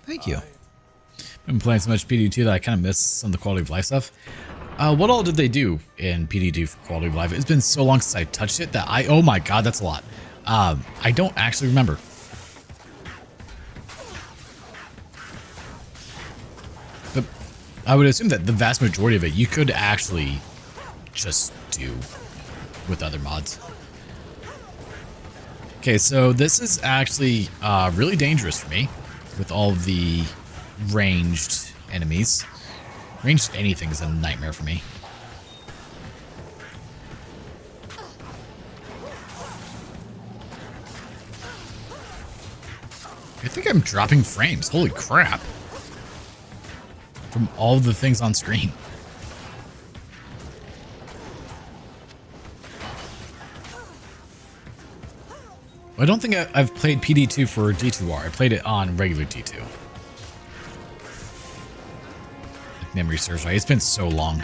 Thank you. I've been playing so much PD2 that I kind of miss some of the quality of life stuff. What all did they do in PD2 for quality of life? It's been so long since I touched it that oh my god, that's a lot. I don't actually remember. But I would assume that the vast majority of it you could actually just do with other mods. Okay, so this is actually really dangerous for me with all of the ranged enemies. Ranged anything is a nightmare for me. I think I'm dropping frames. Holy crap. From all the things on screen. I don't think I've played PD2 for D2R. I played it on regular D2. If memory serves right. It's been so long.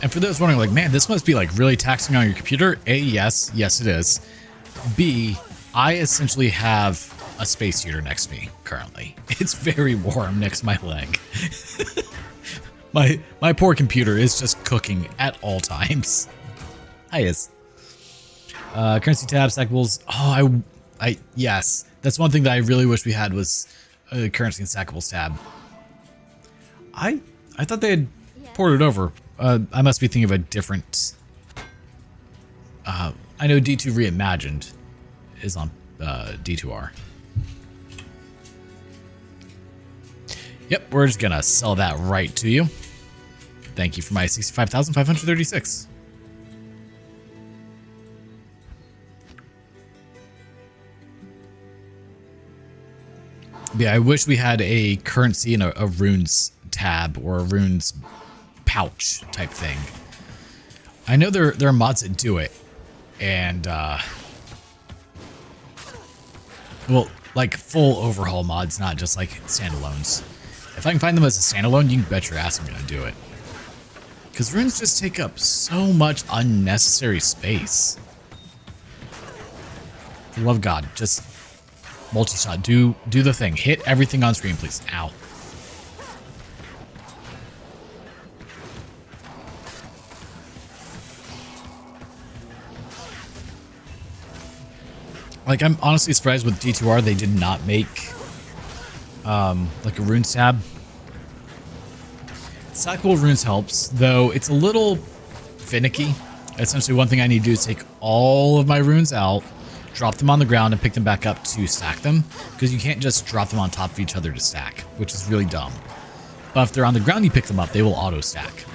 And for those wondering, like, man, this must be like really taxing on your computer. A, yes. Yes, it is. B, I essentially have a space heater next to me currently. It's very warm next to my leg. My poor computer is just cooking at all times. Hi, is. Currency tab, stackables. Oh, yes. That's one thing that I really wish we had was a currency and stackables tab. I thought they had ported over. I must be thinking of a different. I know D2 Reimagined is on D2R. Yep, we're just gonna sell that right to you. Thank you for my 65,536. Yeah, I wish we had a currency and a runes tab or a runes pouch type thing. I know there are mods that do it, and well, like full overhaul mods, not just like standalones. If I can find them as a standalone, you can bet your ass I'm gonna do it. Because runes just take up so much unnecessary space. For the love of God, just multi-shot. Do the thing. Hit everything on screen, please. Ow. Like, I'm honestly surprised with D2R they did not make like a runes tab. Stackable runes helps, though it's a little finicky. Essentially, one thing I need to do is take all of my runes out, drop them on the ground, and pick them back up to stack them, because you can't just drop them on top of each other to stack, which is really dumb. But if they're on the ground, you pick them up, they will auto stack.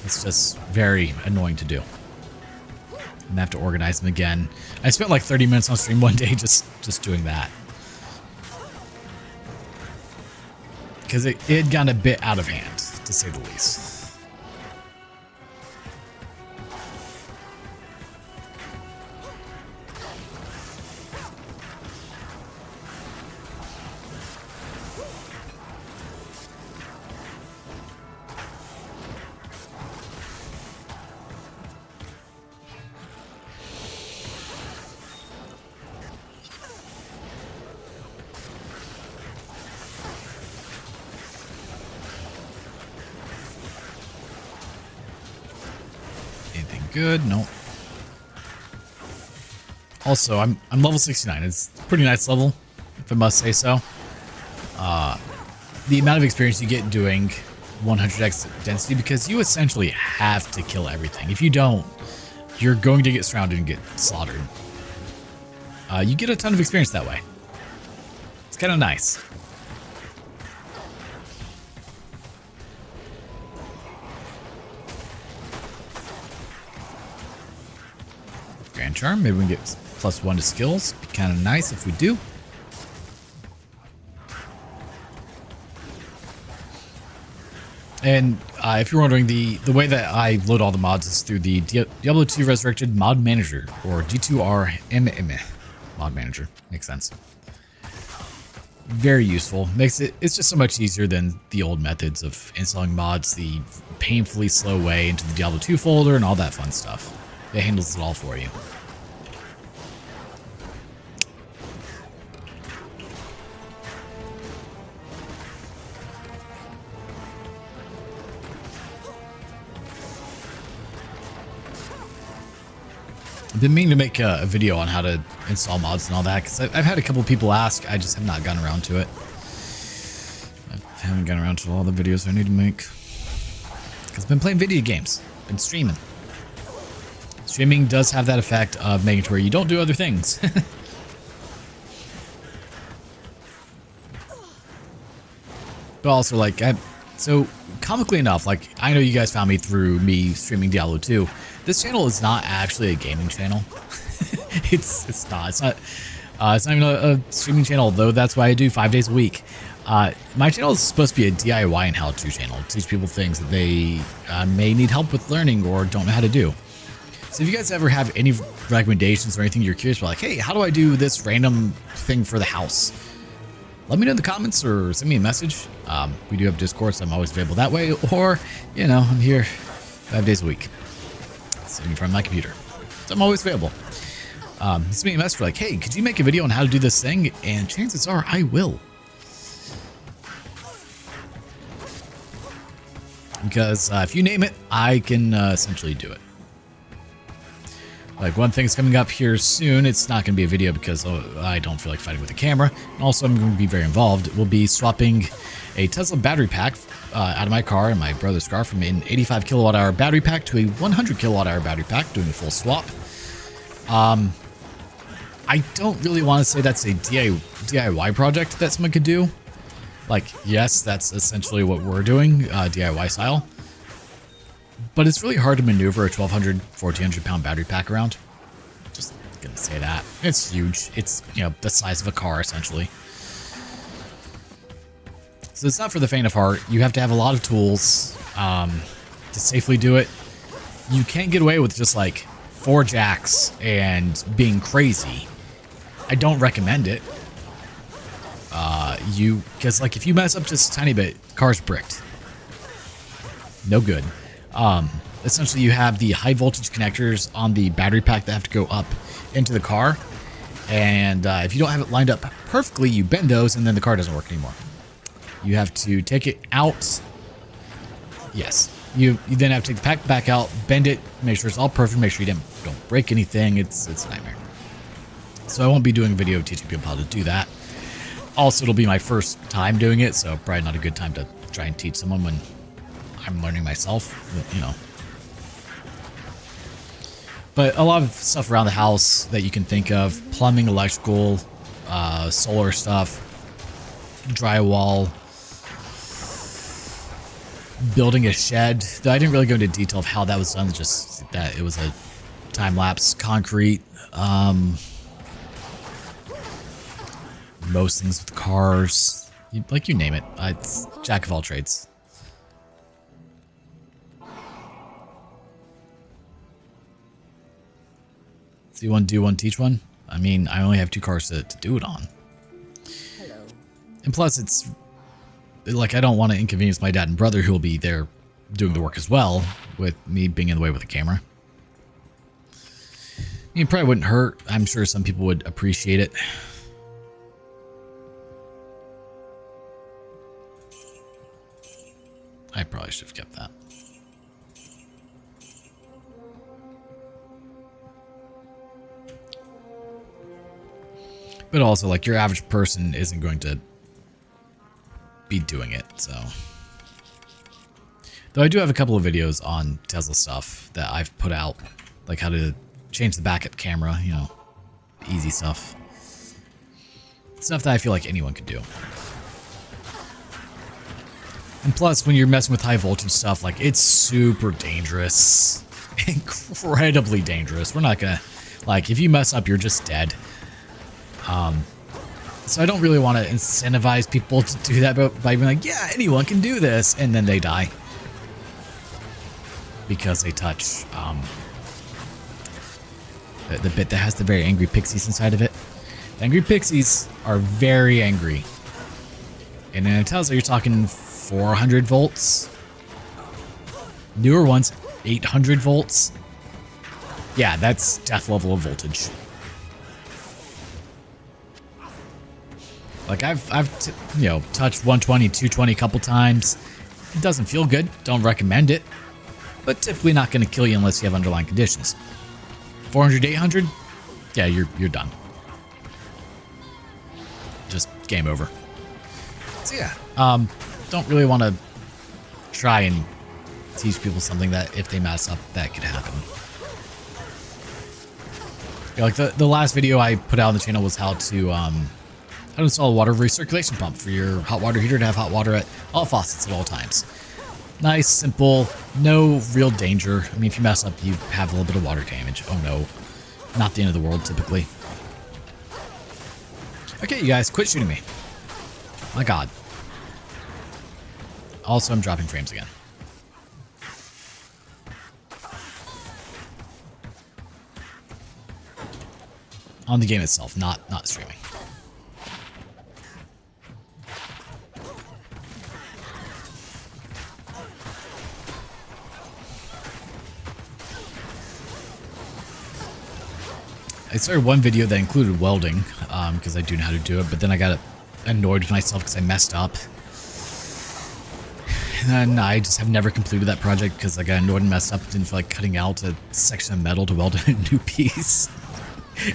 It's just very annoying to do. And I have to organize them again. I spent like 30 minutes on stream one day just doing that. Because it had gotten a bit out of hand, to say the least. Good, no. Also, I'm level 69. It's a pretty nice level, if I must say so. The amount of experience you get doing 100x density, because you essentially have to kill everything. If you don't, you're going to get surrounded and get slaughtered. You get a ton of experience that way. It's kind of nice. Grand Charm, maybe we can get +1 to skills. Be kind of nice if we do. And if you're wondering, the way that I load all the mods is through the Diablo 2 Resurrected Mod Manager, or D2RMM Mod Manager. Makes sense. Very useful. It's just so much easier than the old methods of installing mods, the painfully slow way into the Diablo 2 folder and all that fun stuff. It handles it all for you. I've been meaning to make a video on how to install mods and all that, because I've had a couple people ask. I just have not gotten around to it. I haven't gotten around to all the videos I need to make. Because I've been playing video games. Been streaming. Streaming does have that effect of making it to where you don't do other things. But also, like, so comically enough, like, I know you guys found me through me streaming Diablo 2. This channel is not actually a gaming channel. It's not even a streaming channel, though that's why I do 5 days a week. My channel is supposed to be a DIY and how-to channel, to teach people things that they may need help with learning or don't know how to do. So if you guys ever have any recommendations or anything you're curious about, like, hey, how do I do this random thing for the house? Let me know in the comments or send me a message. We do have Discord, so I'm always available that way. Or, you know, I'm here 5 days a week, sitting in front of my computer. So I'm always available. Send me a message like, hey, could you make a video on how to do this thing? And chances are I will. Because if you name it, I can essentially do it. Like, one thing's coming up here soon. It's not going to be a video because I don't feel like fighting with a camera. And also, I'm going to be very involved. We'll be swapping a Tesla battery pack out of my car and my brother's car from an 85 kilowatt hour battery pack to a 100 kilowatt hour battery pack, doing a full swap. I don't really want to say that's a DIY project that someone could do. Like, yes, that's essentially what we're doing, DIY style. But it's really hard to maneuver a 1,200, 1,400 pound battery pack around. Just gonna say that. It's huge. It's, you know, the size of a car, essentially. So it's not for the faint of heart. You have to have a lot of tools to safely do it. You can't get away with just, like, 4 jacks and being crazy. I don't recommend it. Because, like, if you mess up just a tiny bit, car's bricked. No good. Essentially, you have the high voltage connectors on the battery pack that have to go up into the car. And if you don't have it lined up perfectly, you bend those and then the car doesn't work anymore. You have to take it out. Yes. You then have to take the pack back out, bend it, make sure it's all perfect, make sure you don't break anything. It's a nightmare. So I won't be doing a video teaching people how to do that. Also, it'll be my first time doing it, so probably not a good time to try and teach someone when I'm learning myself, you know. But a lot of stuff around the house that you can think of: plumbing, electrical, solar stuff, drywall, building a shed. Though I didn't really go into detail of how that was done, just that it was a time-lapse. Concrete, most things with cars, like, you name it. It's jack of all trades. See one, do one, teach one. I mean, I only have 2 cars to do it on. Hello. And plus, it's like, I don't want to inconvenience my dad and brother who will be there doing the work as well, with me being in the way with the camera. I mean, it probably wouldn't hurt. I'm sure some people would appreciate it. I probably should have kept that. But also, like, your average person isn't going to be doing it, so. Though I do have a couple of videos on Tesla stuff that I've put out, like how to change the backup camera, you know, easy stuff. Stuff that I feel like anyone could do. And plus, when you're messing with high voltage stuff, like, it's super dangerous. Incredibly dangerous. We're not gonna, like, if you mess up, you're just dead. So I don't really want to incentivize people to do that by being like, yeah, anyone can do this, and then they die. because they touch the bit that has the very angry pixies inside of it. The angry pixies are very angry. And then it tells you you're talking 400 volts. Newer ones, 800 volts. Yeah, that's death level of voltage. Like I've you know, touched 120, 220 a couple times. It doesn't feel good. Don't recommend it. But typically not going to kill you unless you have underlying conditions. 400, 800? Yeah, you're done. Just game over. So yeah, don't really want to try and teach people something that if they mess up, that could happen. Yeah, like the last video I put out on the channel was how to install a water recirculation pump for your hot water heater to have hot water at all faucets at all times. Nice, simple, no real danger. I mean, if you mess up, you have a little bit of water damage. Oh no, not the end of the world typically. Okay, you guys, quit shooting me. My God. Also, I'm dropping frames again. On the game itself, not streaming. I started one video that included welding, because I do know how to do it, but then I got annoyed with myself because I messed up. And I just have never completed that project because I got annoyed and messed up and didn't feel like cutting out a section of metal to weld a new piece.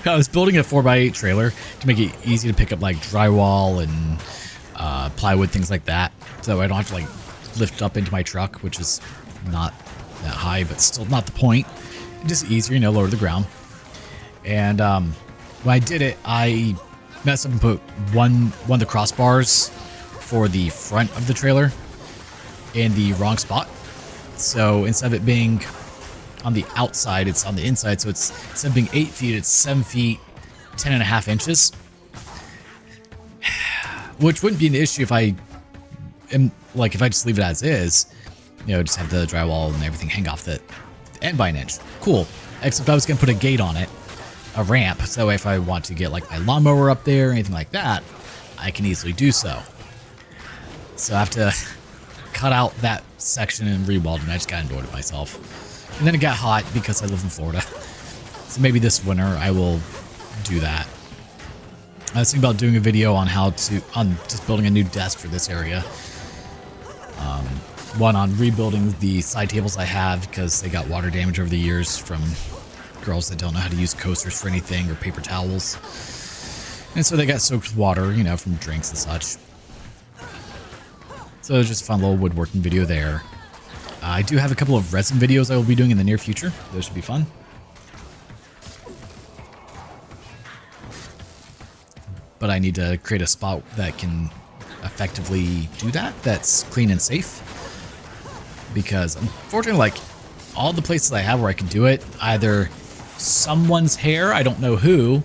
I was building a 4x8 trailer to make it easy to pick up like drywall and plywood, things like that, so I don't have to like lift up into my truck, which is not that high, but still not the point. It's just easier, you know, lower to the ground. And when I did it, I messed up and put one of the crossbars for the front of the trailer in the wrong spot. So instead of it being on the outside, it's on the inside. So it's instead of being 8 feet, it's 7 feet, 10.5 inches. Which wouldn't be an issue if I just leave it as is. You know, just have the drywall and everything hang off the end by an inch. Cool. Except I was going to put a gate on it. A ramp, so if I want to get like my lawnmower up there or anything like that, I can easily do so. So I have to cut out that section and re-weld, and I just got annoyed at myself. And then it got hot because I live in Florida. So maybe this winter I will do that. I was thinking about doing a video on just building a new desk for this area. One on rebuilding the side tables I have because they got water damage over the years from girls that don't know how to use coasters for anything or paper towels. And so they got soaked with water, you know, from drinks and such. So it was just a fun little woodworking video there. I do have a couple of resin videos I will be doing in the near future. Those should be fun. But I need to create a spot that can effectively do that, that's clean and safe. Because unfortunately, like, all the places I have where I can do it, either someone's hair, I don't know who,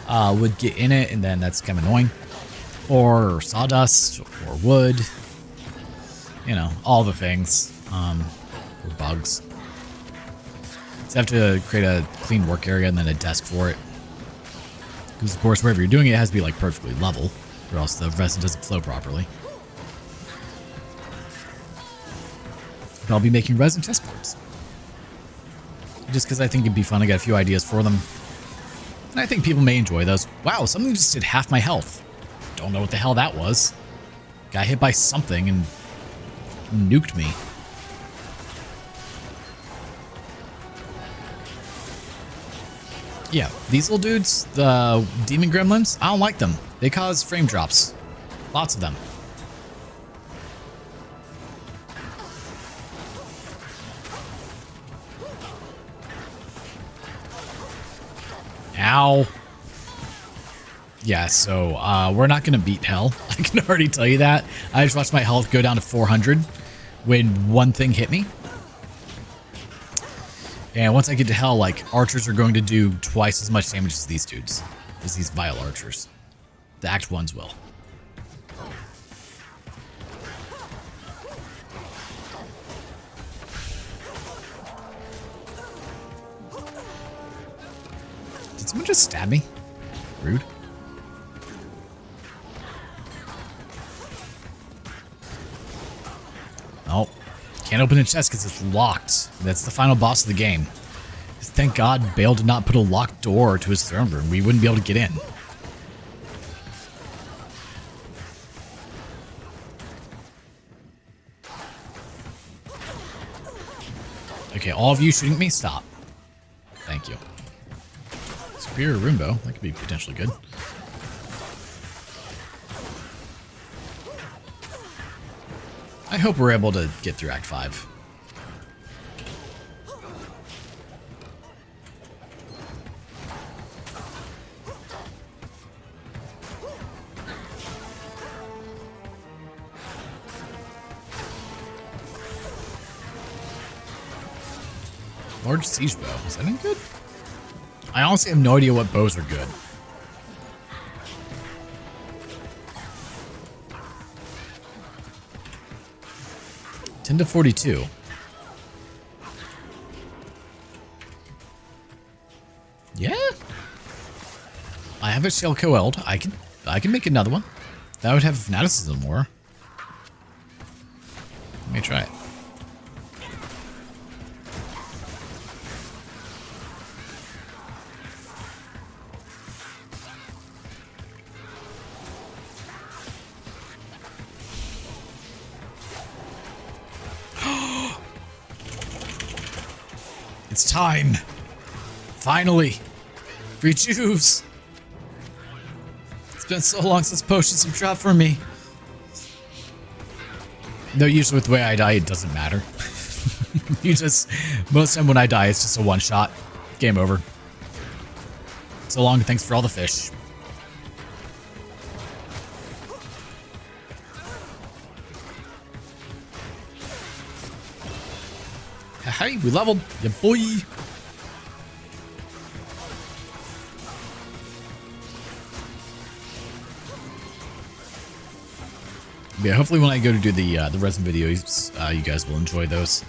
would get in it, and then that's kind of annoying. Or sawdust, or wood. You know, all the things. Or bugs. So I have to create a clean work area and then a desk for it. Because, of course, wherever you're doing it, it has to be, like, perfectly level, or else the resin doesn't flow properly. But I'll be making resin test boards. Just because I think it'd be fun. I got a few ideas for them. And I think people may enjoy those. Wow, something just did half my health. Don't know what the hell that was. Got hit by something and nuked me. Yeah, these little dudes, the demon gremlins, I don't like them. They cause frame drops. Lots of them. Ow. Yeah, so we're not going to beat hell. I can already tell you that. I just watched my health go down to 400 when one thing hit me. And once I get to hell, like, archers are going to do twice as much damage as these dudes. As these vile archers. The act ones will. Did someone just stab me? Rude. Oh, can't open the chest because it's locked. That's the final boss of the game. Thank God Bale did not put a locked door to his throne room. We wouldn't be able to get in. Okay, all of you shooting at me, stop. Thank you. Superior Roombo, that could be potentially good. I hope we're able to get through Act 5. Large siege bow. Is that any good? I honestly have no idea what bows are good. $10 to 42. Yeah. I have a shell coiled. I can make another one. That would have fanaticism more. Let me try it. It's time. Finally. Rejuves. It's been so long since potions have dropped for me. Though usually with the way I die, it doesn't matter. Most of the time when I die, it's just a one shot. Game over. So long, thanks for all the fish. Hey, we leveled. Yeah, boy. Yeah, hopefully when I go to do the resin videos, you guys will enjoy those.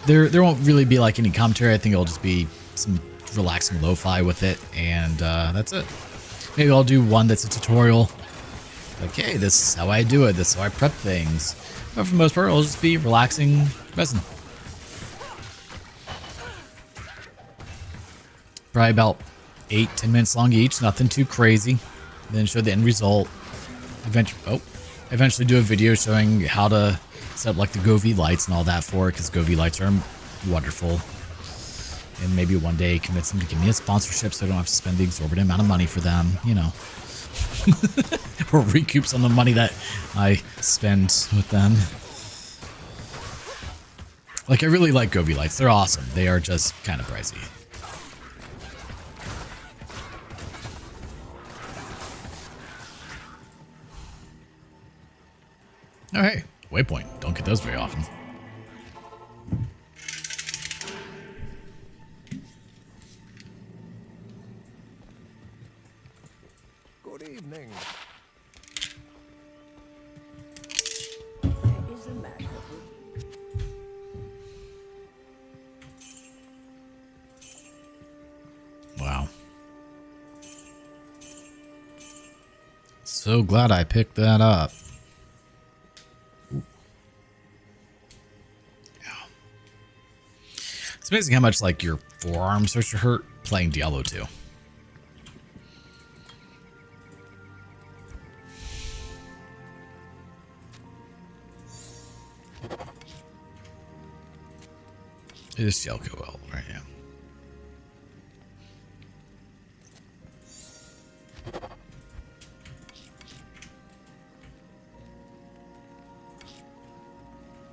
There won't really be like any commentary. I think it'll just be some relaxing lo-fi with it, and that's it. Maybe I'll do one that's a tutorial. Like, hey, this is how I do it. This is how I prep things. But for the most part, it'll just be relaxing resin. Probably about 8-10 minutes long each, nothing too crazy. Then show the end result. Eventually do a video showing how to set up like the GoV lights and all that for it, because GoV lights are wonderful. And maybe one day convince them to give me a sponsorship so I don't have to spend the exorbitant amount of money for them, you know. Or recoup some of the money that I spend with them. Like, I really like GoV lights. They're awesome. They are just kind of pricey. Oh, hey, waypoint. Don't get those very often. Good evening. There is a matter. Wow. So glad I picked that up. It's amazing how much like your forearms start to hurt playing Diablo 2. It is Shelco right now.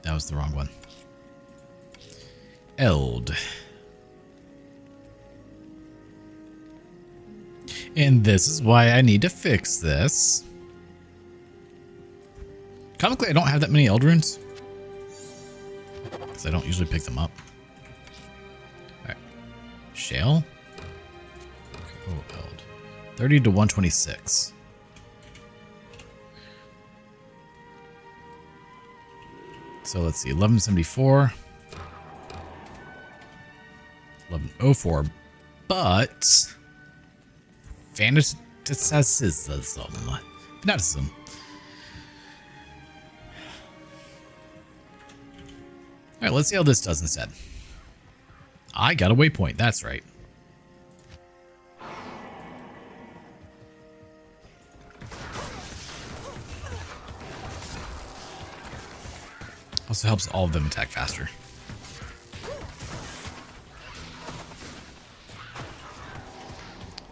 That was the wrong one. Eld. And this is why I need to fix this. Comically, I don't have that many Eld runes, because I don't usually pick them up. Alright. Shale? Oh, Eld. 30 to 126. So let's see, 1174. 1104, but Fanaticism. Fanaticism. Alright, let's see how this does instead. I got a waypoint, that's right. Also helps all of them attack faster.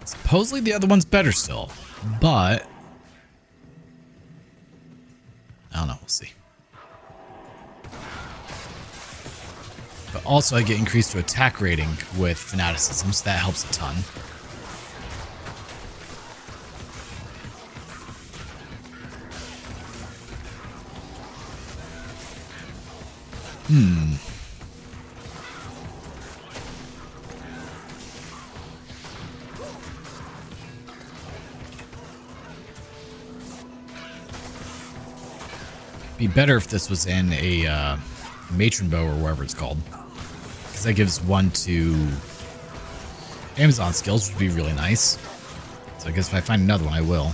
Supposedly the other one's better still, but I don't know, we'll see. But also I get increased to attack rating with Fanaticism, so that helps a ton. Be better if this was in a matron bow or whatever it's called, because that gives 1 to Amazon skills, which would be really nice. So I guess if I find another one, I will.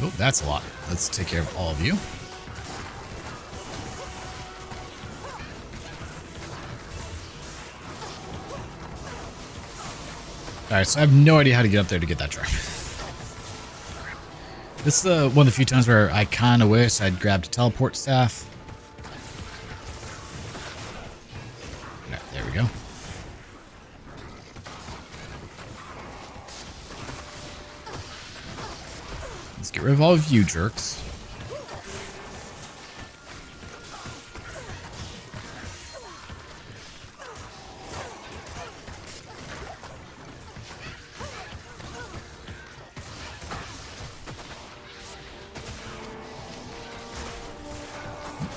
Oh, that's a lot. Let's take care of all of you. Alright, so I have no idea how to get up there to get that charm. This is one of the few times where I kind of wish I'd grabbed a teleport staff. Right, there we go. Let's get rid of all of you jerks.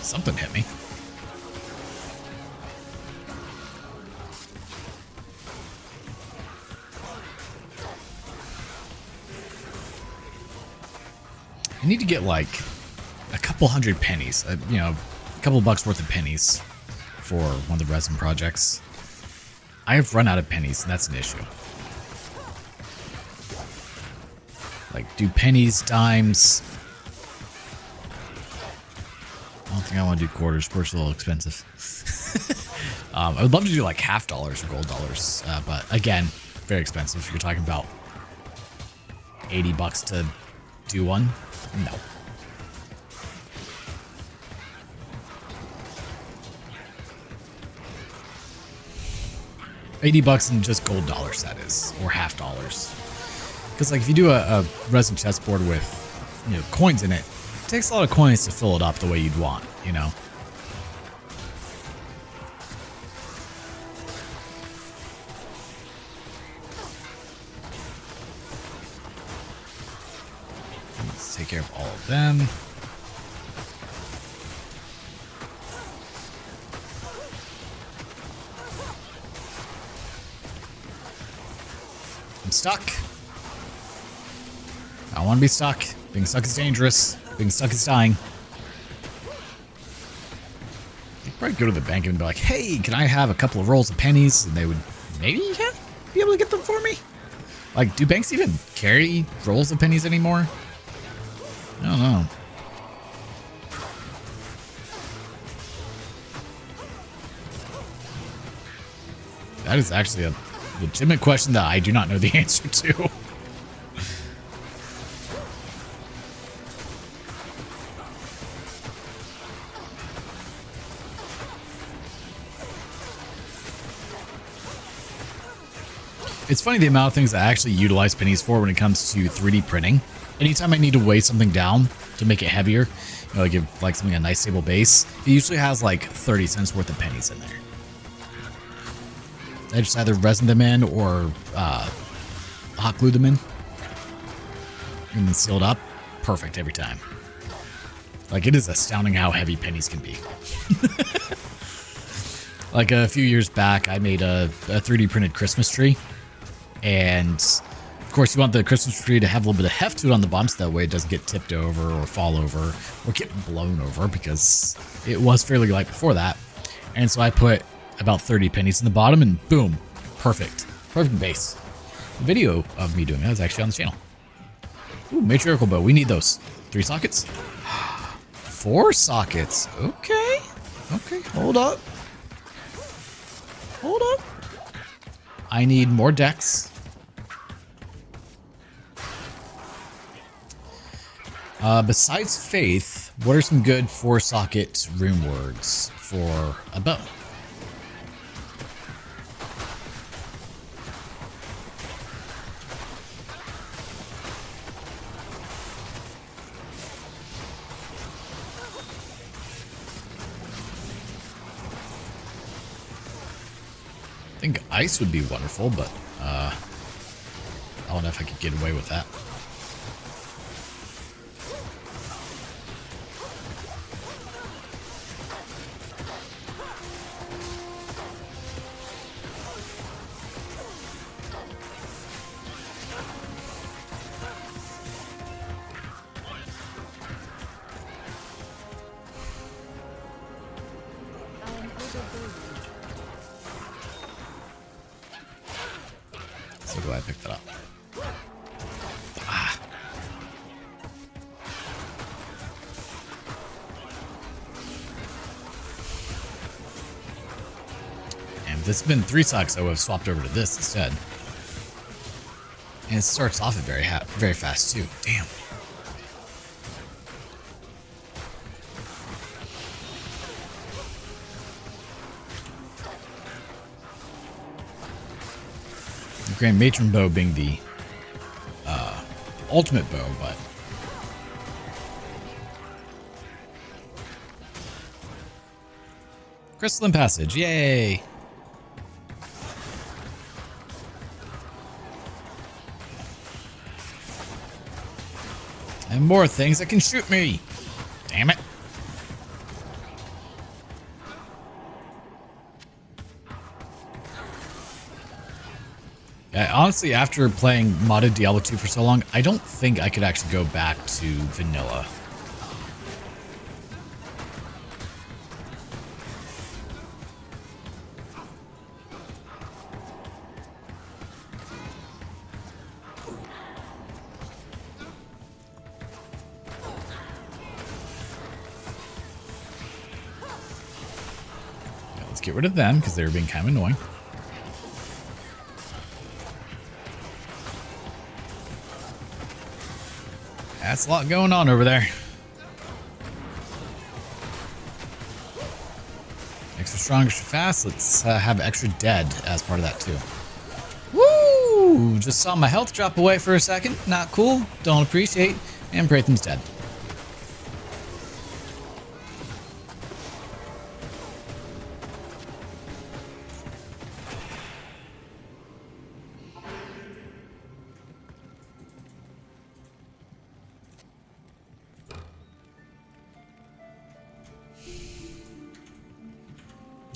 Something hit me. I need to get like a couple hundred pennies, you know, a couple bucks worth of pennies for one of the resin projects. I have run out of pennies, and that's an issue. Like, do pennies, dimes? I don't think I want to do quarters. Quarters are a little expensive. I would love to do like half dollars or gold dollars, but again, very expensive. You're talking about 80 bucks to do one. No. $80 in just gold dollars, that is, or half dollars. Because like if you do a resin chessboard with, you know, coins in it, it takes a lot of coins to fill it up the way you'd want, you know. Let's take care of all of them. I'm stuck. I don't want to be stuck. Being stuck is dangerous. Being stuck is dying. You'd probably go to the bank and be like, hey, can I have a couple of rolls of pennies? And they would maybe be able to get them for me? Like, do banks even carry rolls of pennies anymore? I don't know. That is actually a legitimate question that I do not know the answer to. It's funny the amount of things I actually utilize pennies for when it comes to 3D printing. Anytime I need to weigh something down to make it heavier, you know, give like something a nice stable base, it usually has like 30 cents worth of pennies in there. I just either resin them in or hot glue them in and then seal it up. Perfect every time. Like, it is astounding how heavy pennies can be. Like a few years back, I made a 3D printed Christmas tree, and Of course, you want the Christmas tree to have a little bit of heft to it on the bottom, so that way it doesn't get tipped over or fall over or get blown over, because it was fairly light before that. And so I put about 30 pennies in the bottom, and boom, perfect. Perfect base. The video of me doing that is actually on the channel. Ooh, matriarchal bow. We need those. 3 sockets? 4 sockets. Okay. Okay, hold up. Hold up. I need more decks. Besides Faith, what are some good 4-socket rune words for a bow? I think ice would be wonderful, but I don't know if I could get away with that. So glad I picked that up. Ah. And if this had been 3 socks, I would have swapped over to this instead. And it starts off at very fast too. Damn. Grand Matron bow being the ultimate bow, but Crystalline Passage, yay! And more things that can shoot me. Damn it. Honestly, after playing modded Diablo 2 for so long, I don't think I could actually go back to vanilla. Yeah, let's get rid of them because they were being kind of annoying. That's a lot going on over there. Extra strong, extra fast. Let's have extra dead as part of that too. Woo! Just saw my health drop away for a second. Not cool. Don't appreciate. And Braitham's dead.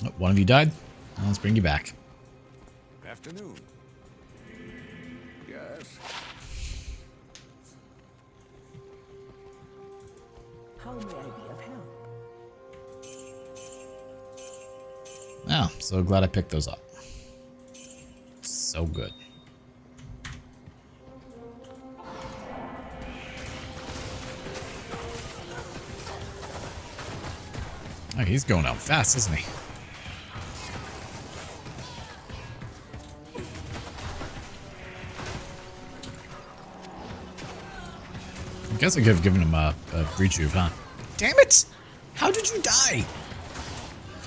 Oh, one of you died. Well, let's bring you back. Afternoon. Yes. How may I be of help? Oh, so glad I picked those up. So good. Oh, he's going out fast, isn't he? I guess I could have given him a rejuve, huh? Damn it! How did you die?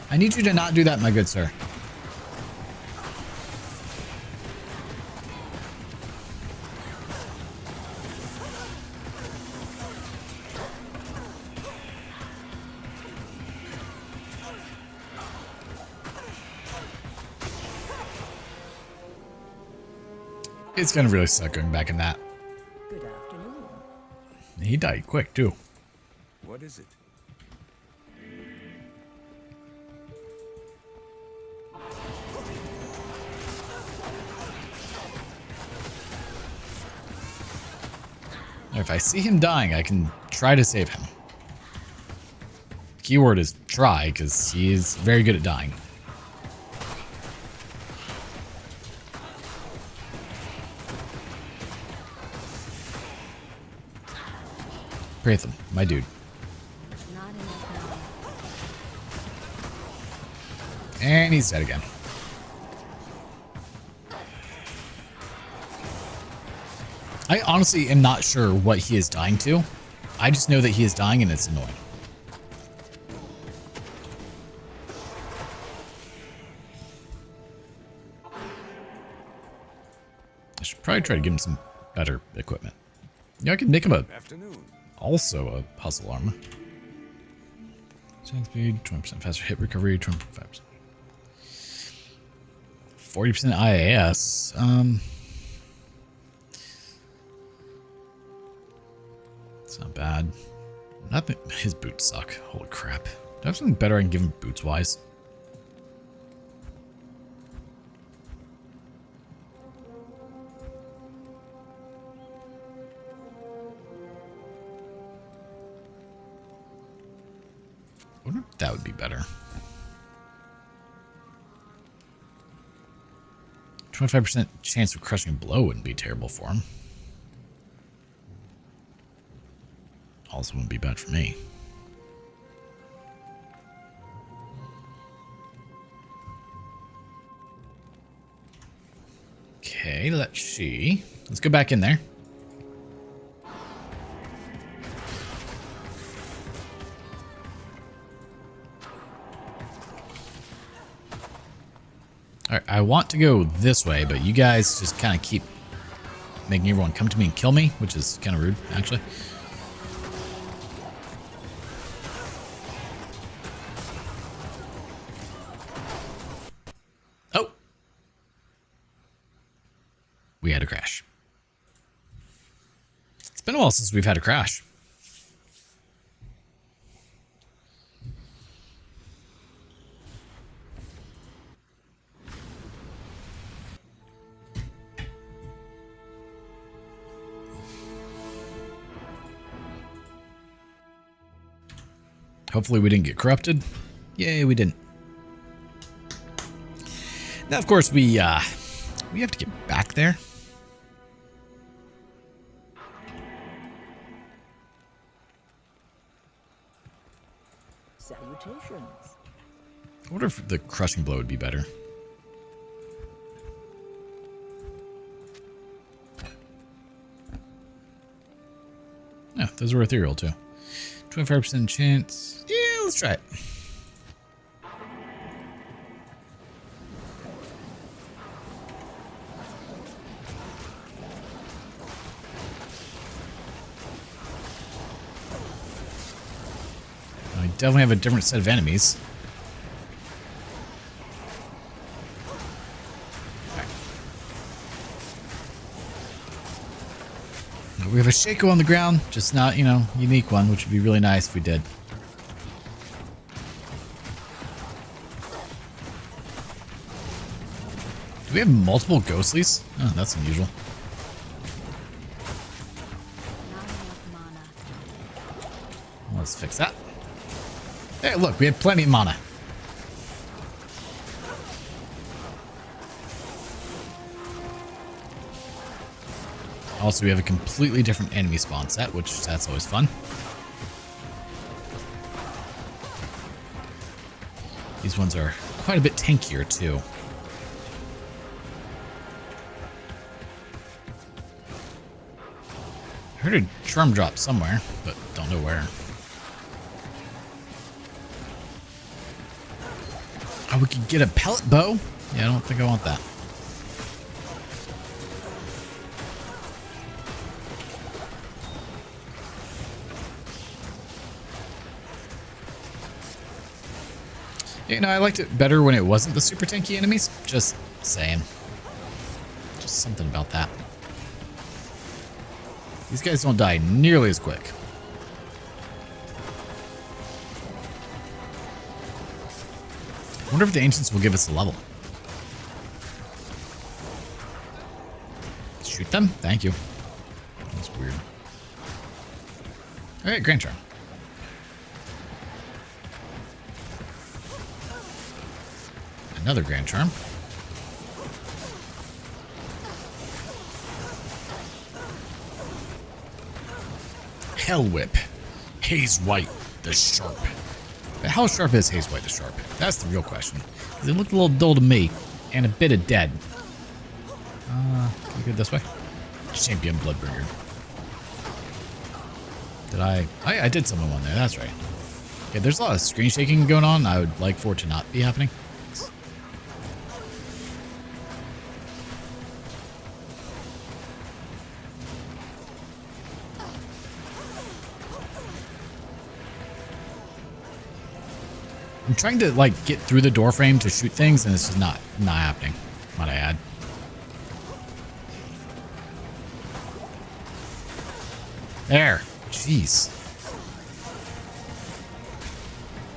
I need you to not do that, my good sir. It's gonna really suck going back in that. Good afternoon. He died quick, too. What is it? If I see him dying, I can try to save him. Keyword is try, because he is very good at dying. Pratham, my dude. Not enough now. And he's dead again. I honestly am not sure what he is dying to. I just know that he is dying and it's annoying. I should probably try to give him some better equipment. Yeah, I could make him also a puzzle armor. 10 speed, 20% faster hit recovery, 25%. 40% IAS. It's not bad. Nothing. His boots suck. Holy crap. Do I have something better I can give him boots wise? I wonder if that would be better. 25% chance of crushing blow wouldn't be terrible for him. Also wouldn't be bad for me. Okay, let's see. Let's go back in there. Alright, I want to go this way, but you guys just kind of keep making everyone come to me and kill me, which is kind of rude, actually. Oh! We had a crash. It's been a while since we've had a crash. Hopefully we didn't get corrupted. Yay, we didn't. Now, of course, we have to get back there. Salutations. I wonder if the crushing blow would be better. Yeah, those were ethereal too. 25% chance. Yeah, let's try it. I definitely have a different set of enemies. We have a Shaco on the ground, just not, you know, unique one, which would be really nice if we did. Do we have multiple ghostlies? Oh, that's unusual. Not enough mana. Let's fix that. Hey, look, we have plenty of mana. Also, we have a completely different enemy spawn set, which that's always fun. These ones are quite a bit tankier, too. I heard a drum drop somewhere, but don't know where. Oh, we could get a pellet bow? Yeah, I don't think I want that. You know, I liked it better when it wasn't the super tanky enemies. Just saying. Just something about that. These guys don't die nearly as quick. I wonder if the ancients will give us a level. Shoot them? Thank you. That's weird. All right, Grand Charm. Another Grand Charm. Hell Whip. Haze White the Sharp. But how sharp is Haze White the Sharp? That's the real question. It looked a little dull to me, and a bit of dead. Can we go this way? Champion Bloodbringer. Did I did summon one there, that's right. Okay, there's a lot of screen shaking going on. I would like for it to not be happening. I'm trying to like get through the door frame to shoot things, and it's just not happening. Might I add? There. Jeez.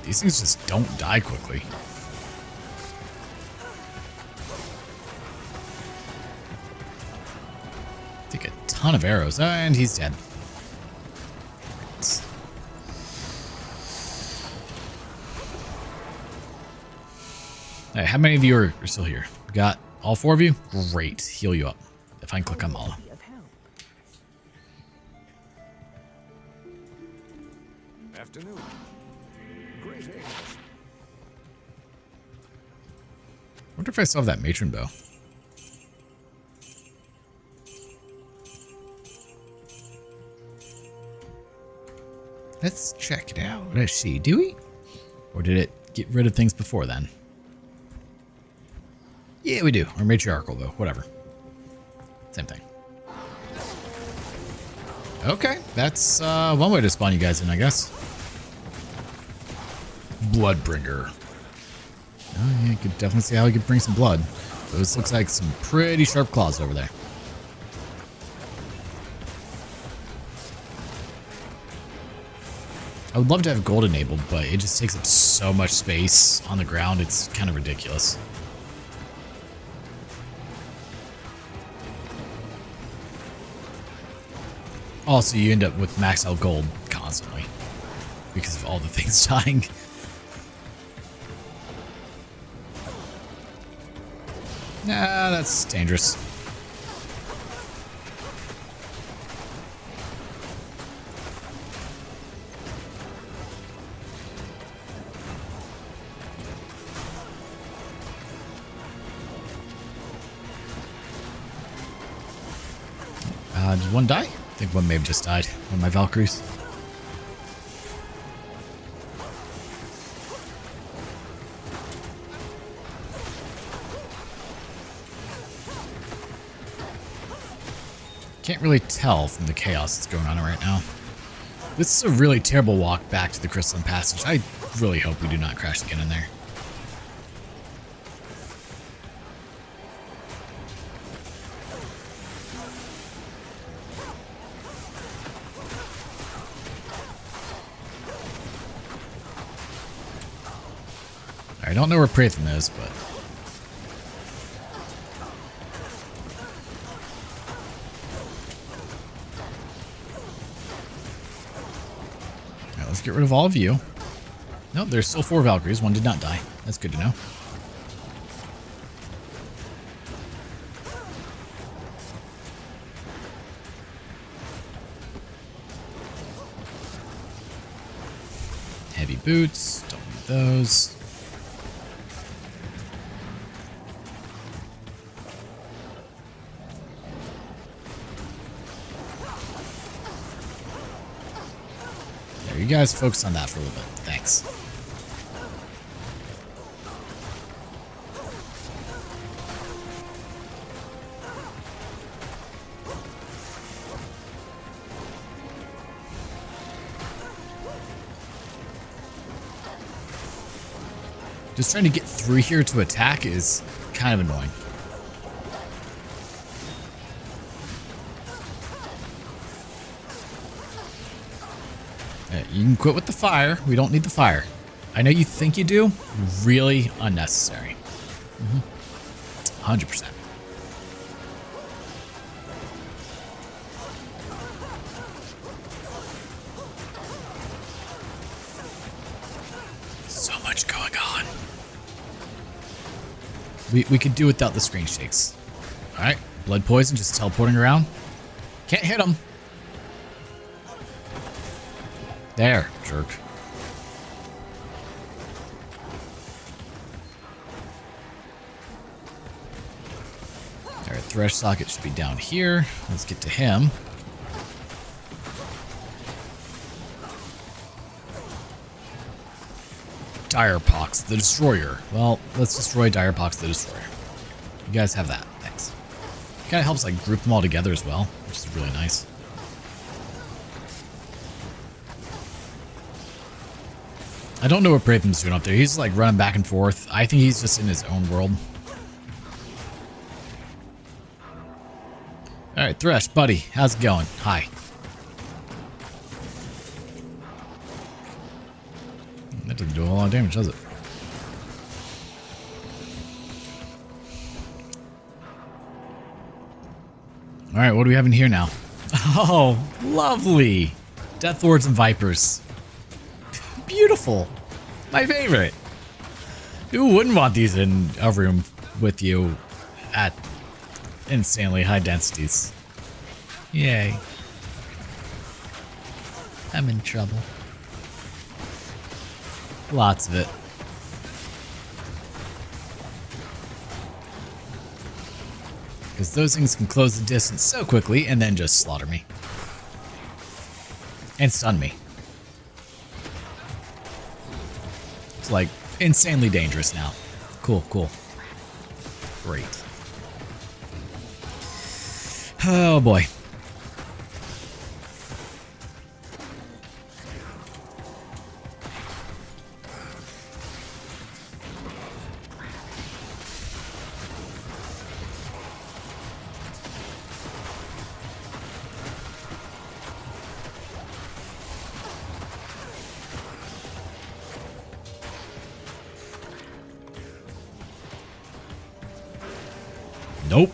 These things just don't die quickly. Take a ton of arrows, and he's dead. Hey, how many of you are still here? We got all 4 of you? Great. Heal you up. If I can click on all. Be of help. Afternoon. Greetings. I wonder if I still have that matron bow. Let's check it out. Let's see. Do we? Or did it get rid of things before then? Yeah, we do. Or matriarchal, though. Whatever. Same thing. Okay. That's one way to spawn you guys in, I guess. Bloodbringer. Oh, yeah, you could definitely see how he could bring some blood. Those looks like some pretty sharp claws over there. I would love to have gold enabled, but it just takes up so much space on the ground. It's kind of ridiculous. Also, you end up with max out gold constantly because of all the things dying. Nah, that's dangerous. Did one die? I think one may have just died. One of my Valkyries. Can't really tell from the chaos that's going on right now. This is a really terrible walk back to the Crystalline Passage. I really hope we do not crash again in there. I don't know where Pratham is, but... Alright, let's get rid of all of you. Nope, there's still 4 Valkyries. One did not die. That's good to know. Heavy boots. Don't need those. You guys focus on that for a little bit. Thanks. Just trying to get through here to attack is kind of annoying. You can quit with the fire. We don't need the fire. I know you think you do. Really unnecessary. 100%. We could do without the screen shakes. Alright, blood poison just teleporting around. Can't hit him. There, jerk. Alright, Thresh Socket should be down here. Let's get to him. Direpox, the Destroyer. Well, let's destroy Direpox, the Destroyer. You guys have that. Thanks. Kind of helps like group them all together as well, which is really nice. I don't know what Praetham's doing up there. He's like running back and forth. I think he's just in his own world. Alright, Thresh, buddy. How's it going? Hi. That doesn't do a whole lot of damage, does it? Alright, what do we have in here now? Oh, lovely! Death Lords and Vipers. Beautiful. My favorite. Who wouldn't want these in a room with you at insanely high densities? Yay. I'm in trouble. Lots of it. Because those things can close the distance so quickly and then just slaughter me. And stun me. It's like insanely dangerous now. Cool, cool. Great. Oh boy. Nope.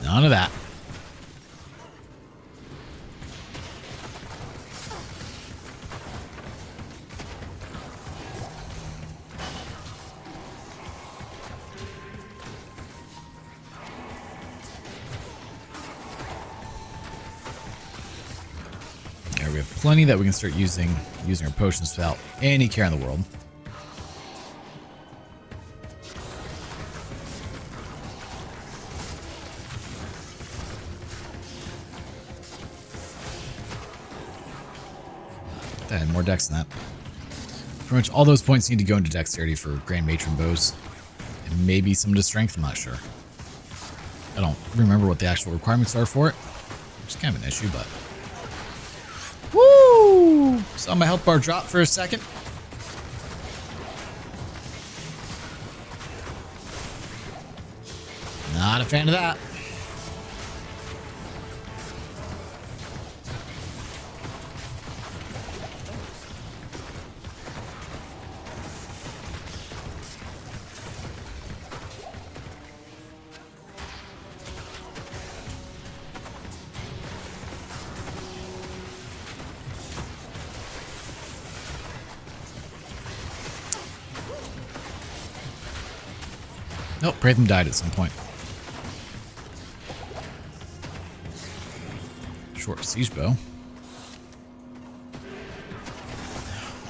None of that. There, we have plenty that we can start using our potions without any care in the world. And more dex than that. Pretty much all those points need to go into dexterity for Grand Matron bows. And maybe some to strength, I'm not sure. I don't remember what the actual requirements are for it. Which is kind of an issue, but... Woo! Saw my health bar drop for a second. Not a fan of that. Nope, Praetham died at some point. Short siege bow. Oh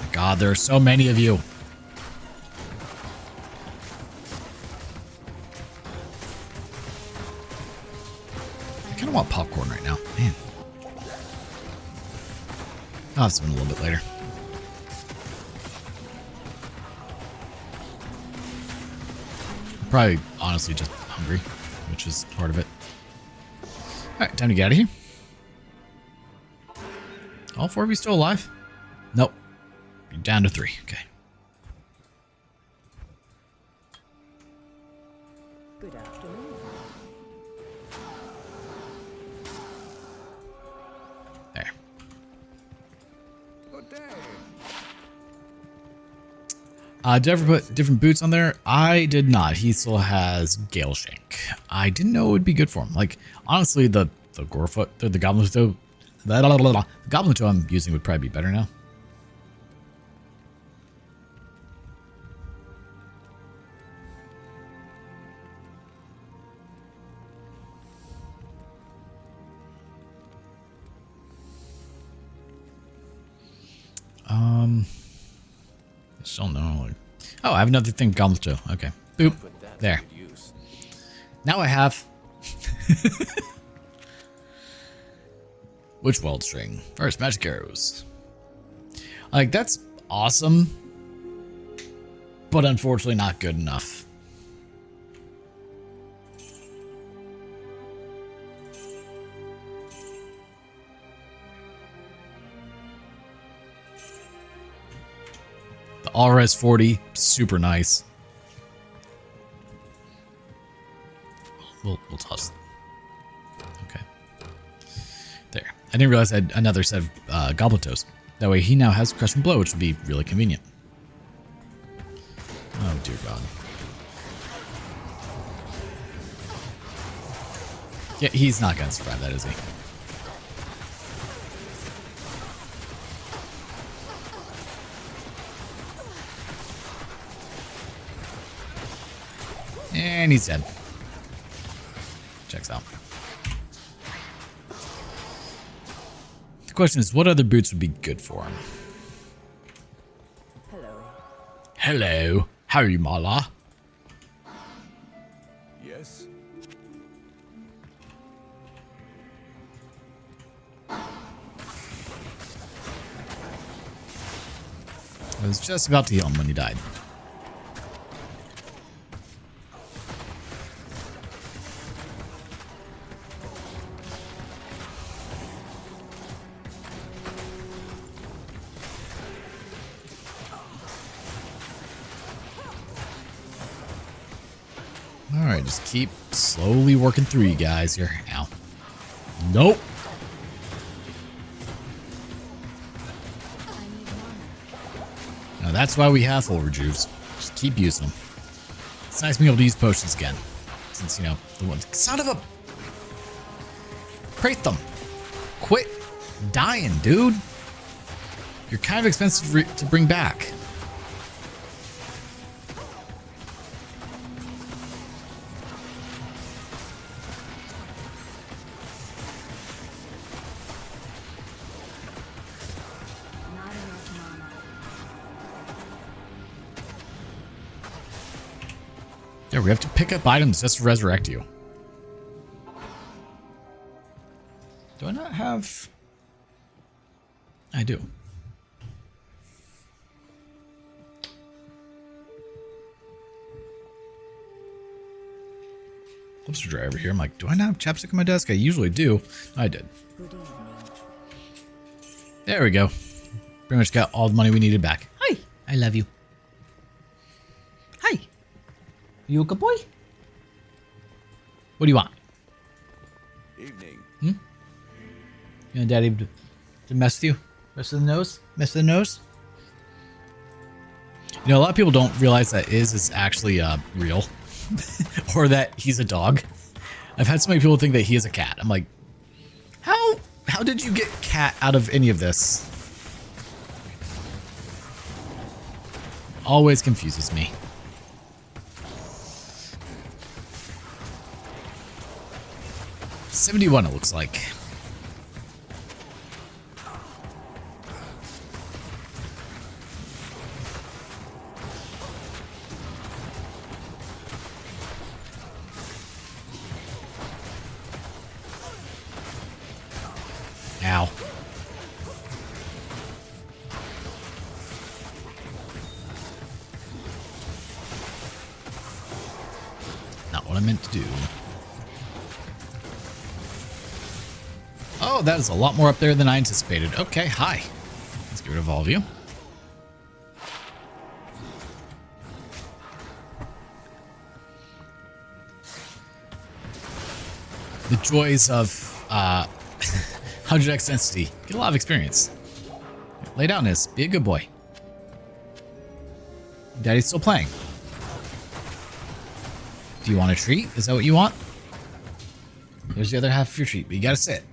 my god, there are so many of you. I kind of want popcorn right now. Man. I'll have some a little bit later. Probably, honestly, just hungry, which is part of it. Alright, time to get out of here. All four of you still alive? Nope. You're down to 3. Okay. Good afternoon. There. Good day. Did I ever put different boots on there? I did not. He still has Gale Shank. I didn't know it would be good for him. Like, honestly, the Gorefoot, the Goblin Toe, the Goblin Toe I'm using would probably be better now. Still no. Oh, I have another thing. Goblet too. Okay. Boop. Put that to There. good use. Now I have. Which weld string? First, magic arrows. Like, that's awesome. But unfortunately not good enough. The All-Res 40, super nice. We'll toss it. Okay. There. I didn't realize I had another set of Goblet Toes. That way he now has Crush and Blow, which would be really convenient. Oh, dear God. Yeah, he's not going to survive that, is he? And he's dead. Checks out. The question is, what other boots would be good for him? Hello. Hello. How are you, Mala? Yes? I was just about to heal him when he died. Alright, just keep slowly working through you guys here. Ow. Nope. I need mana. Now that's why we have full rejuves. Just keep using them. It's nice being able to use potions again. Since, you know, the ones. Son of a. Crate them. Quit dying, dude. You're kind of expensive to bring back. Not enough mana. Yeah, we have to pick up items just to resurrect you. Do I not have... I do. Lips are dry over here. I'm like, do I not have chapstick on my desk? I usually do. I did. Good evening. There we go. Pretty much got all the money we needed back. Hi. I love you. Hi. You a good boy? What do you want? Evening. You want Daddy to mess with you? Mess with the nose? Mess with the nose? You know, a lot of people don't realize that is actually real. Or that he's a dog. I've had so many people think that he is a cat. I'm like, how did you get cat out of any of this? Always confuses me. $71 it looks like. Ow. Not what I meant to do. Oh, that is a lot more up there than I anticipated. Okay, hi. Let's get rid of all of you. The joys of 100x density. Get a lot of experience. Lay down, Nis. Be a good boy. Daddy's still playing. Do you want a treat? Is that what you want? There's the other half of your treat, but you gotta sit.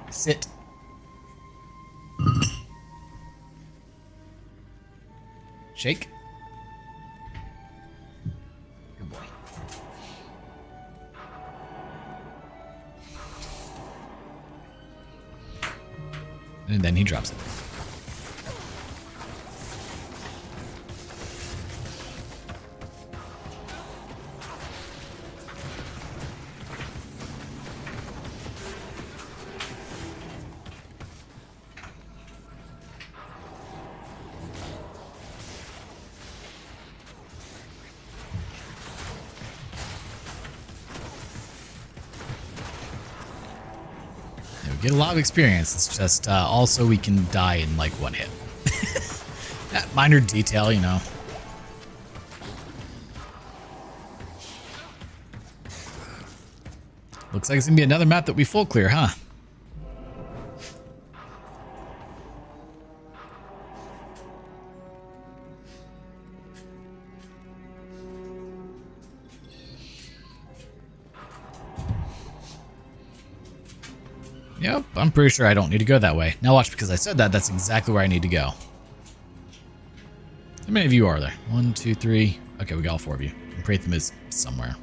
Sit. Shake. Good boy. And then he drops it. get a lot of experience. It's just also we can die in like one hit. That minor detail, you know. Looks like it's gonna be another map that we full clear, huh? Yep, I'm pretty sure I don't need to go that way. Now watch, because I said that, that's exactly where I need to go. How many of you are there? 1, 2, 3. Okay, we got all 4 of you. And Pratham is somewhere.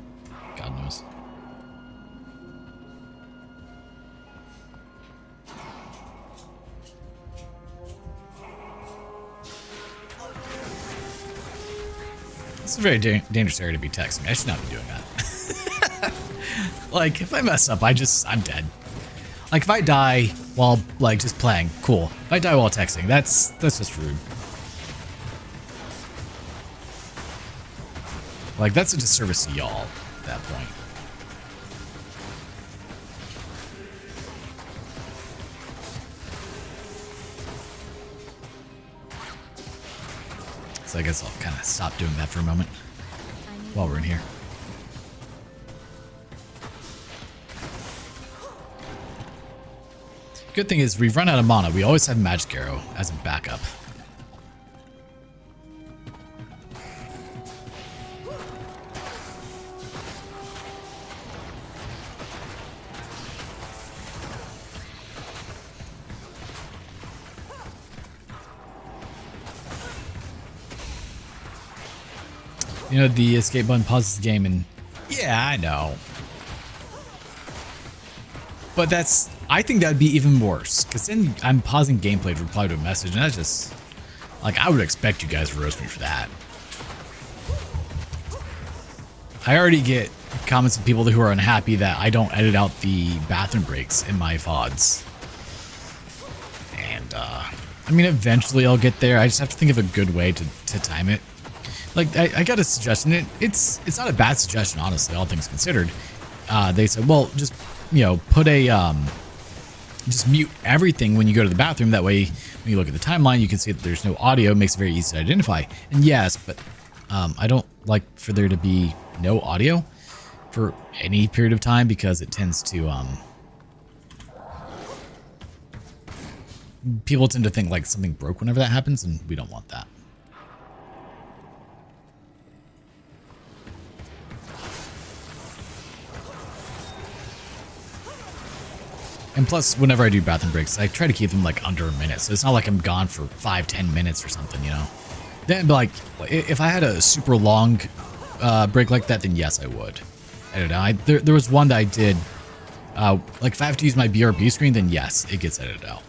God knows. This is a very dangerous area to be texting. I should not be doing that. Like, if I mess up, I'm dead. Like, if I die while, like, just playing, cool. If I die while texting, that's just rude. Like, that's a disservice to y'all at that point. So I guess I'll kind of stop doing that for a moment while we're in here. Good thing is we've run out of mana. We always have Magic Arrow as a backup. You know, the escape button pauses the game, and yeah, I know. But I think that'd be even worse, because then I'm pausing gameplay to reply to a message, and that's just, like, I would expect you guys to roast me for that. I already get comments from people who are unhappy that I don't edit out the bathroom breaks in my VODs. And, I mean, eventually I'll get there. I just have to think of a good way to time it. Like, I got a suggestion. It's not a bad suggestion, honestly, all things considered. They said, well, just, you know, put a, just mute everything when you go to the bathroom. That way, when you look at the timeline, you can see that there's no audio. It makes it very easy to identify. And yes, but I don't like for there to be no audio for any period of time, because it tends to, people tend to think like something broke whenever that happens, and we don't want that. And plus, whenever I do bathroom breaks, I try to keep them like under a minute. So it's not like I'm gone for 5-10 minutes or something, you know. Then, like, if I had a super long break like that, then yes, I would. I don't know. There was one that I did. Like, if I have to use my BRB screen, then yes, it gets edited out.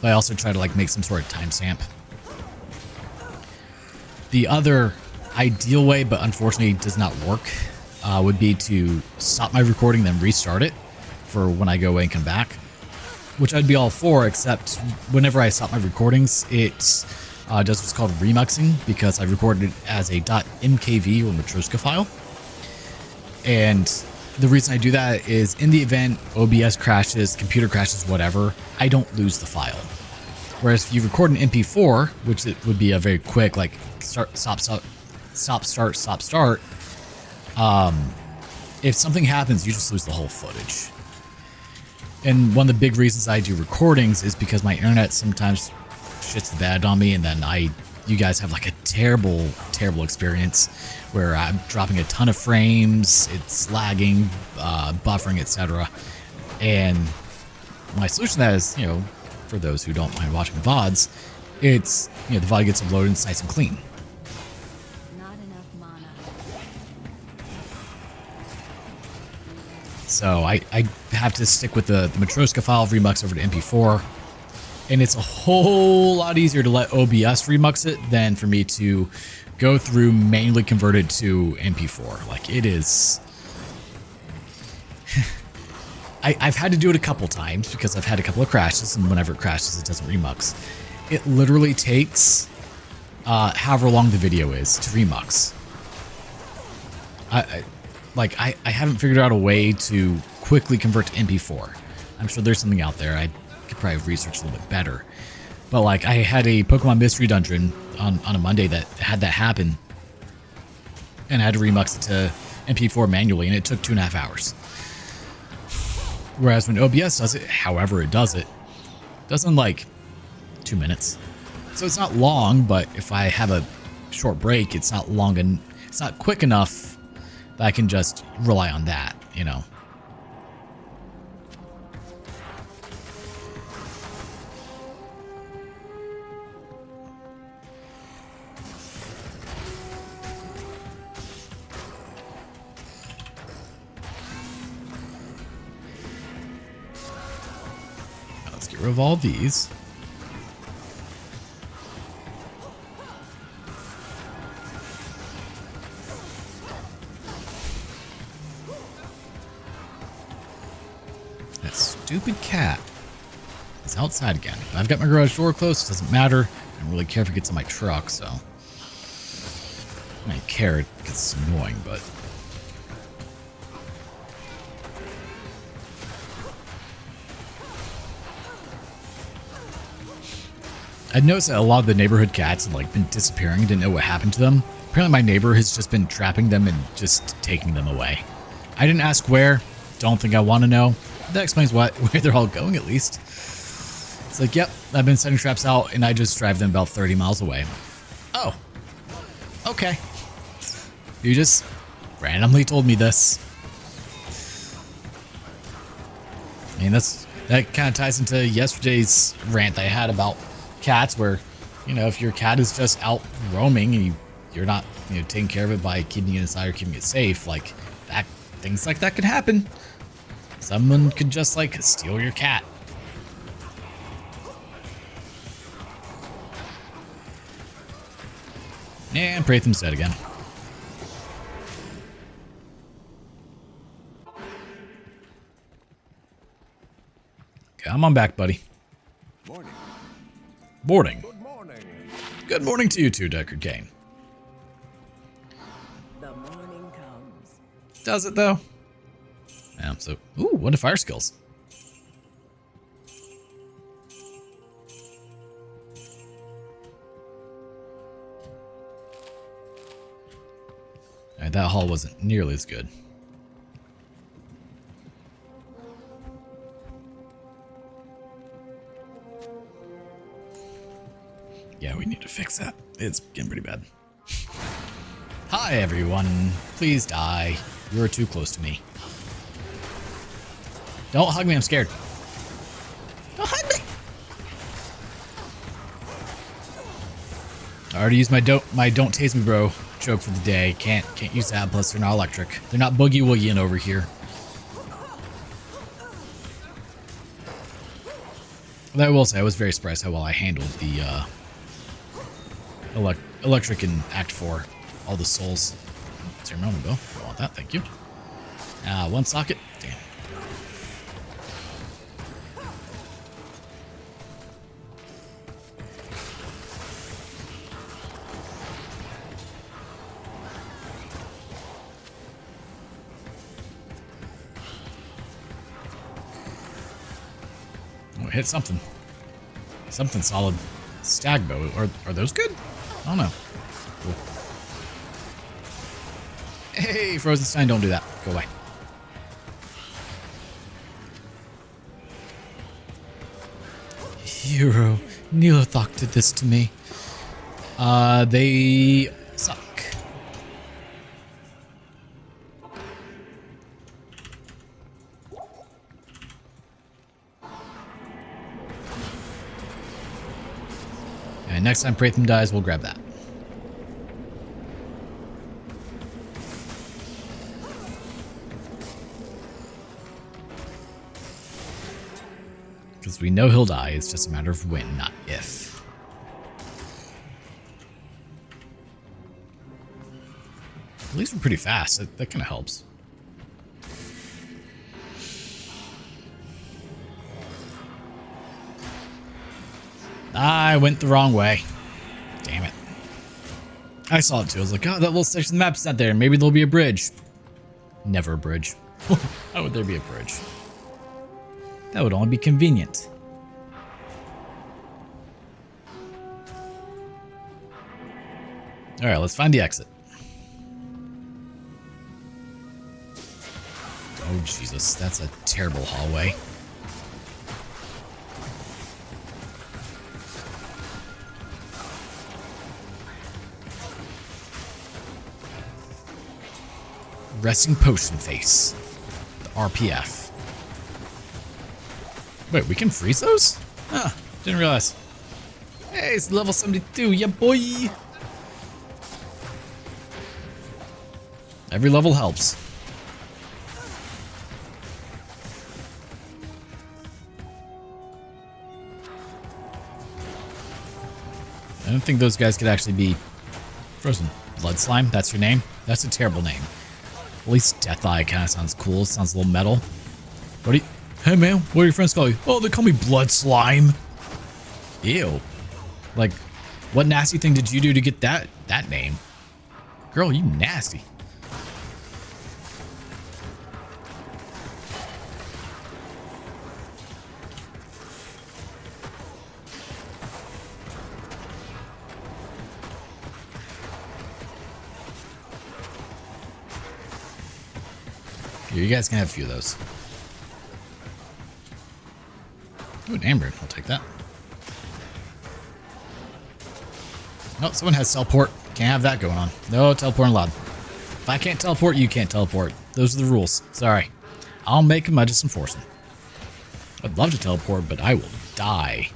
But I also try to like make some sort of timestamp. The other ideal way, but unfortunately does not work, would be to stop my recording, then restart it for when I go away and come back, which I'd be all for, except whenever I stop my recordings, it does what's called remuxing, because I recorded it as a .mkv or Matroska file. And the reason I do that is in the event OBS crashes, computer crashes, whatever, I don't lose the file. Whereas if you record an MP4, which it would be a very quick, like, start, stop, if something happens, you just lose the whole footage. And one of the big reasons I do recordings is because my internet sometimes shits the bed on me, and then you guys have like a terrible experience where I'm dropping a ton of frames, it's lagging, buffering, etc. And my solution to that is, you know, for those who don't mind watching VODs, it's, you know, the VOD gets uploaded and it's nice and clean. Not enough mana. So I have to stick with the Matroska file, remux over to MP4. And it's a whole lot easier to let OBS remux it than for me to go through, manually convert it to MP4. Like, it is... I've had to do it a couple times because I've had a couple of crashes, and whenever it crashes, it doesn't remux. It literally takes however long the video is to remux. I haven't figured out a way to quickly convert to MP4. I'm sure there's something out there. I could probably research a little bit better. But like, I had a Pokemon Mystery Dungeon on a Monday that had that happen. And I had to remux it to MP4 manually, and it took 2.5 hours. Whereas when OBS does it, however it does it, doesn't like 2 minutes. So it's not long, but if I have a short break, it's not long and it's not quick enough that I can just rely on that, you know. Let's get rid of all these. That stupid cat is outside again. I've got my garage door closed, it doesn't matter. I don't really care if it gets in my truck, so. I don't care, it gets annoying, but. I'd noticed that a lot of the neighborhood cats had like been disappearing, didn't know what happened to them. Apparently my neighbor has just been trapping them and just taking them away. I didn't ask where, don't think I want to know. That explains where they're all going at least. It's like, yep, I've been setting traps out and I just drive them about 30 miles away. Oh, okay. You just randomly told me this. I mean, that kind of ties into yesterday's rant I had about cats, where, you know, if your cat is just out roaming and you're not, you know, taking care of it by keeping it inside or keeping it safe, like that, things like that could happen. Someone could just like steal your cat. And Praetham's dead again. Come on back, buddy. Morning. Morning. Good morning. Good morning to you too, Deckard Kane. The morning comes. Does it though? Yeah, so, ooh, what are fire skills? Alright, that haul wasn't nearly as good. Yeah, we need to fix that. It's getting pretty bad. Hi, everyone. Please die. You're too close to me. Don't hug me, I'm scared. Don't hug me! I already used my don't tase me bro joke for the day. Can't use that, plus they're not electric. They're not boogie woogieing over here. But I will say, I was very surprised how well I handled the electric in Act 4. All the souls. It's your moment, Bill. I want that, thank you. One socket. Damn. Oh, hit something. Something solid. Stag bow. Are those good? I don't know. Cool. Hey, Frozenstein, don't do that. Go away. Hero, Nilothok did this to me. They suck. And next time Praetham dies, we'll grab that. Because we know he'll die, it's just a matter of when, not if. At least we're pretty fast, that kind of helps. I went the wrong way. Damn it. I saw it too, I was like, oh, that little section of the map's not there, maybe there'll be a bridge. Never a bridge. How would there be a bridge? That would only be convenient. All right, let's find the exit. Oh, Jesus, that's a terrible hallway. Resting potion face. The RPF. Wait, we can freeze those? Ah, didn't realize. Hey, it's level 72, yeah boy! Every level helps. I don't think those guys could actually be frozen. Blood slime, that's your name? That's a terrible name. At least Death Eye kind of sounds cool. Sounds a little metal. What do you... Hey man, what do your friends call you? Oh, they call me Blood Slime. Ew. Like, what nasty thing did you do to get that name? Girl, you nasty. Here, you guys can have a few of those. Ooh, an amber. I'll take that. Oh, someone has teleport. Can't have that going on. No teleporting allowed. If I can't teleport, you can't teleport. Those are the rules. Sorry. I'll make them, I just enforce them. I'd love to teleport, but I will die.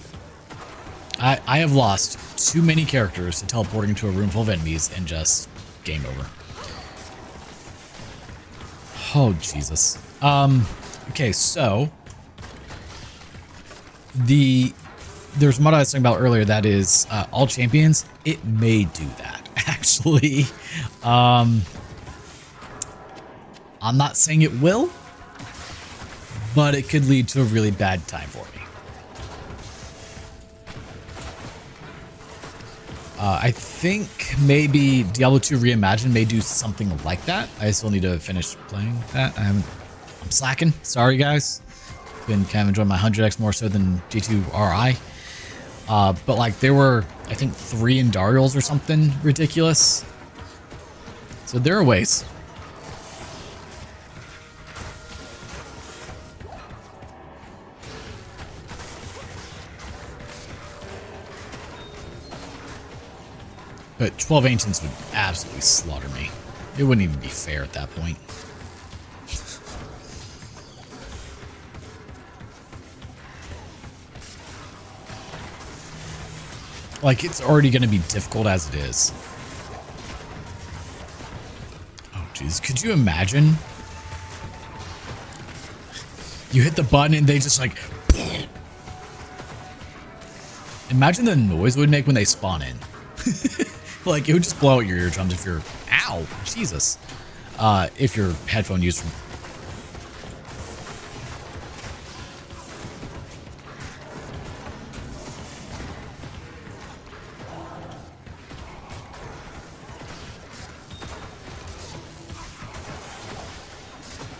I have lost too many characters to teleporting into a room full of enemies and just game over. Oh, Jesus. Okay, so there's mod I was talking about earlier that is all champions. It may do that, actually. I'm not saying it will, but it could lead to a really bad time for me. I think maybe Diablo 2 Reimagined may do something like that. I still need to finish playing that. I'm slacking. Sorry, guys. Been kind of enjoying my 100x more so than G2 RI. But like there were, I think, 3 Indarials or something ridiculous. So there are ways. But 12 Ancients would absolutely slaughter me. It wouldn't even be fair at that point. Like, it's already going to be difficult as it is. Oh, jeez. Could you imagine? You hit the button and they just like... Imagine the noise it would make when they spawn in. Like, it would just blow out your eardrums if you're... Ow! Jesus. If your headphone used...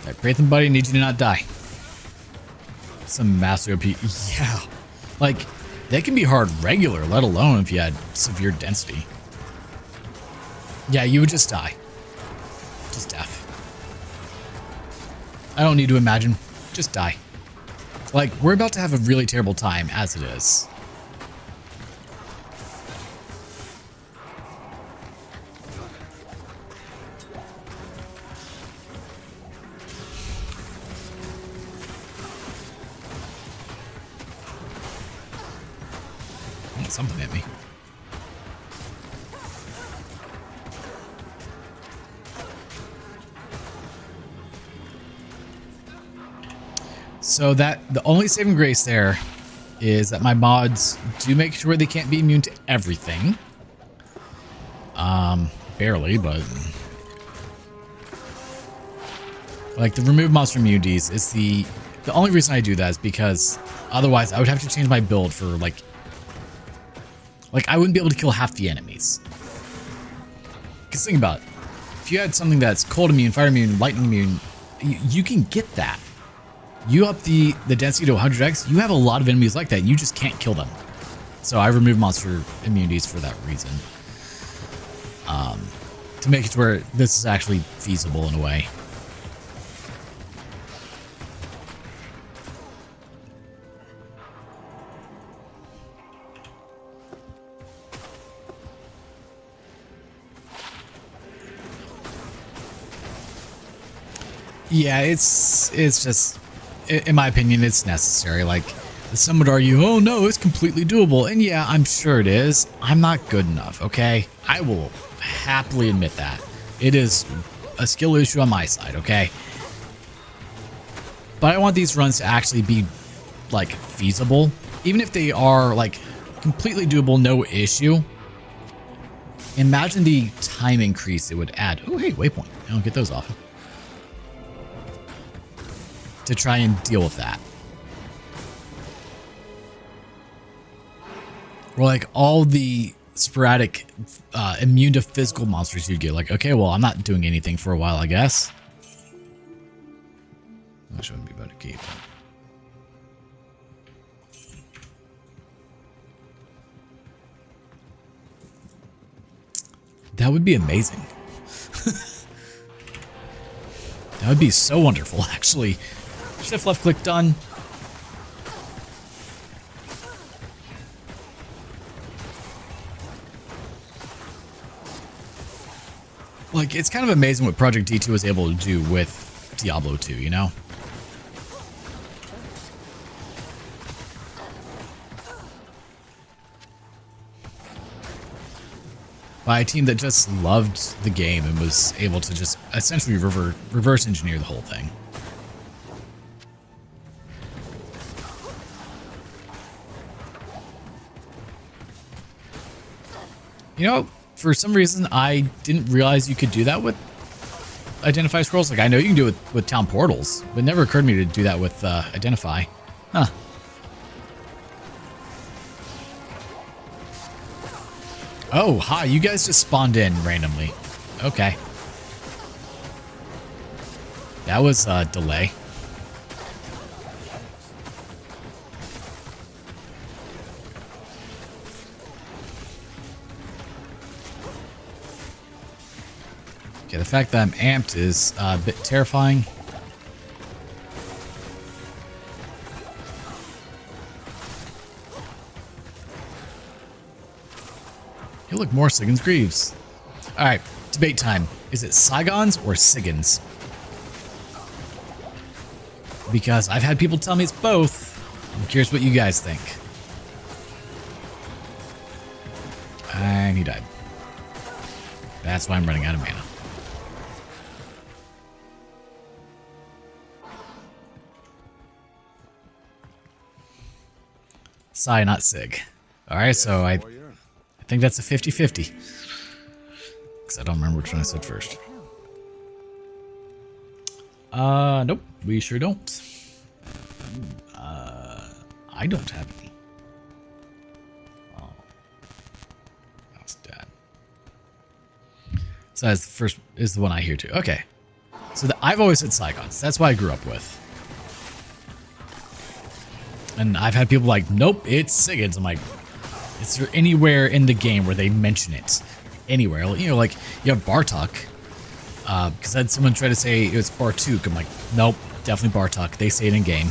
Alright, Prathan buddy, need you to not die. Some master OP. Yeah. Like, they can be hard regular, let alone if you had severe density. Yeah, you would just die. Just death. I don't need to imagine. Just die. Like, we're about to have a really terrible time as it is. Oh, something hit me. So that the only saving grace there is that my mods do make sure they can't be immune to everything. Barely, but like the remove monster immunities is the only reason I do that is because otherwise I would have to change my build for like I wouldn't be able to kill half the enemies. Because think about it. If you had something that's cold immune, fire immune, lightning immune, you can get that. you up the density to 100x, you have a lot of enemies like that. You just can't kill them. So I remove monster immunities for that reason. To make it to where this is actually feasible in a way. Yeah, it's just, in my opinion, it's necessary. Like, some would argue, oh no, it's completely doable. And yeah, I'm sure it is. I'm not good enough, okay? I will happily admit that. It is a skill issue on my side, okay? But I want these runs to actually be, like, feasible. Even if they are, like, completely doable, no issue. Imagine the time increase it would add. Oh, hey, waypoint. I don't get those often. To try and deal with that. Or like all the sporadic immune to physical monsters you get. Like, okay, well, I'm not doing anything for a while, I guess. That shouldn't be about to keep. That would be amazing. That would be so wonderful, actually. Shift left click done. Like, it's kind of amazing what Project D2 was able to do with Diablo 2, you know? By a team that just loved the game and was able to just essentially reverse engineer the whole thing. You know, for some reason, I didn't realize you could do that with Identify Scrolls. Like, I know you can do it with Town Portals, but it never occurred to me to do that with Identify. Huh. Oh, hi, you guys just spawned in randomly. Okay. That was a delay. Okay, the fact that I'm amped is a bit terrifying. You look more Sigins Greaves. Alright, debate time. Is it Saigons or Sigins? Because I've had people tell me it's both. I'm curious what you guys think. And he died. That's why I'm running out of mana. Sai, not Sig. Alright, so I think that's a 50-50. Because I don't remember which one I said first. Nope, we sure don't. I don't have any. Oh. That's dead. So that's the first, is the one I hear too. Okay. So I've always said Saigons. That's what I grew up with. And I've had people like, nope, it's Sigins. I'm like, is there anywhere in the game where they mention it? Anywhere. You know, like, you have Bartok. Because I had someone try to say it was Bartuk. I'm like, nope, definitely Bartok. They say it in game.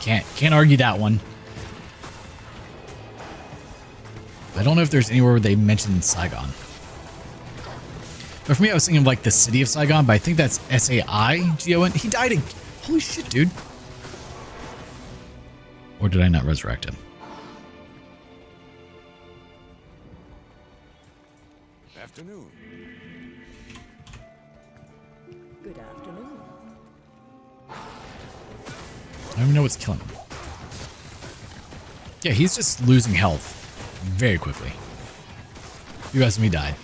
Can't argue that one. I don't know if there's anywhere where they mention Saigon. But for me, I was thinking of like the city of Saigon, but I think that's S-A-I-G-O-N. He died again. Holy shit, dude. Or did I not resurrect him? Afternoon. Good afternoon. I don't even know what's killing him. Yeah, he's just losing health very quickly. You guys and me died.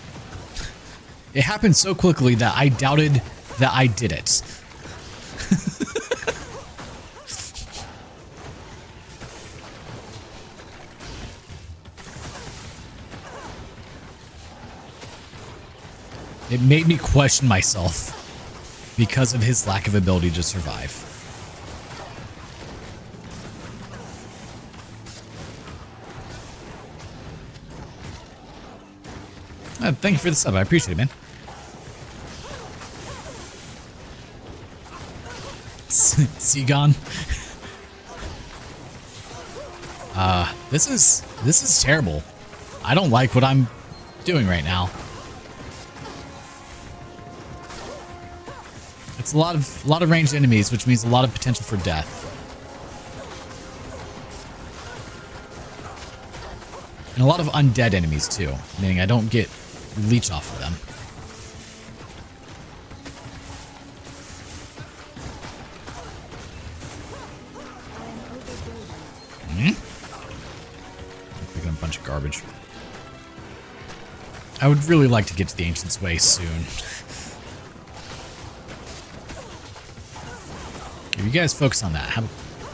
It happened so quickly that I doubted that I did it. It made me question myself because of his lack of ability to survive. Thank you for the sub. I appreciate it, man. Seagon. This is terrible. I don't like what I'm doing right now. It's a lot of ranged enemies, which means a lot of potential for death. And a lot of undead enemies too, meaning I don't get leech off of them. Picking up a bunch of garbage. I would really like to get to the Ancient's Way soon. If you guys focus on that,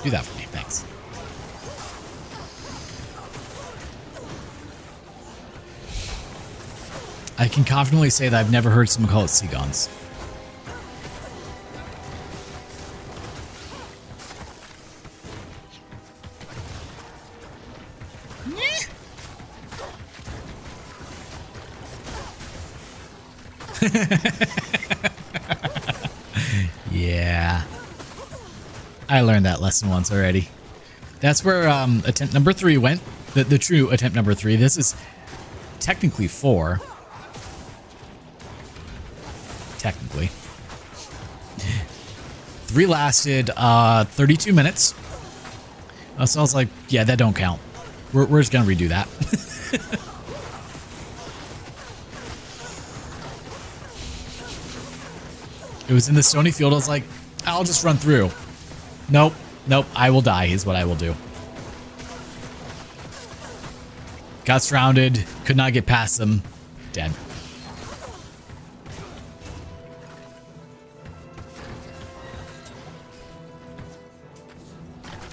do that for me, thanks. I can confidently say that I've never heard someone call it Seagons. Yeah. I learned that lesson once already. That's where attempt number 3 went. The true attempt number 3. This is technically 4. Technically. 3 lasted 32 minutes. So I was like, yeah, that don't count. We're just gonna redo that. It was in the stony field. I was like, I'll just run through. Nope. I will die is what I will do. Got surrounded. Could not get past them. Dead.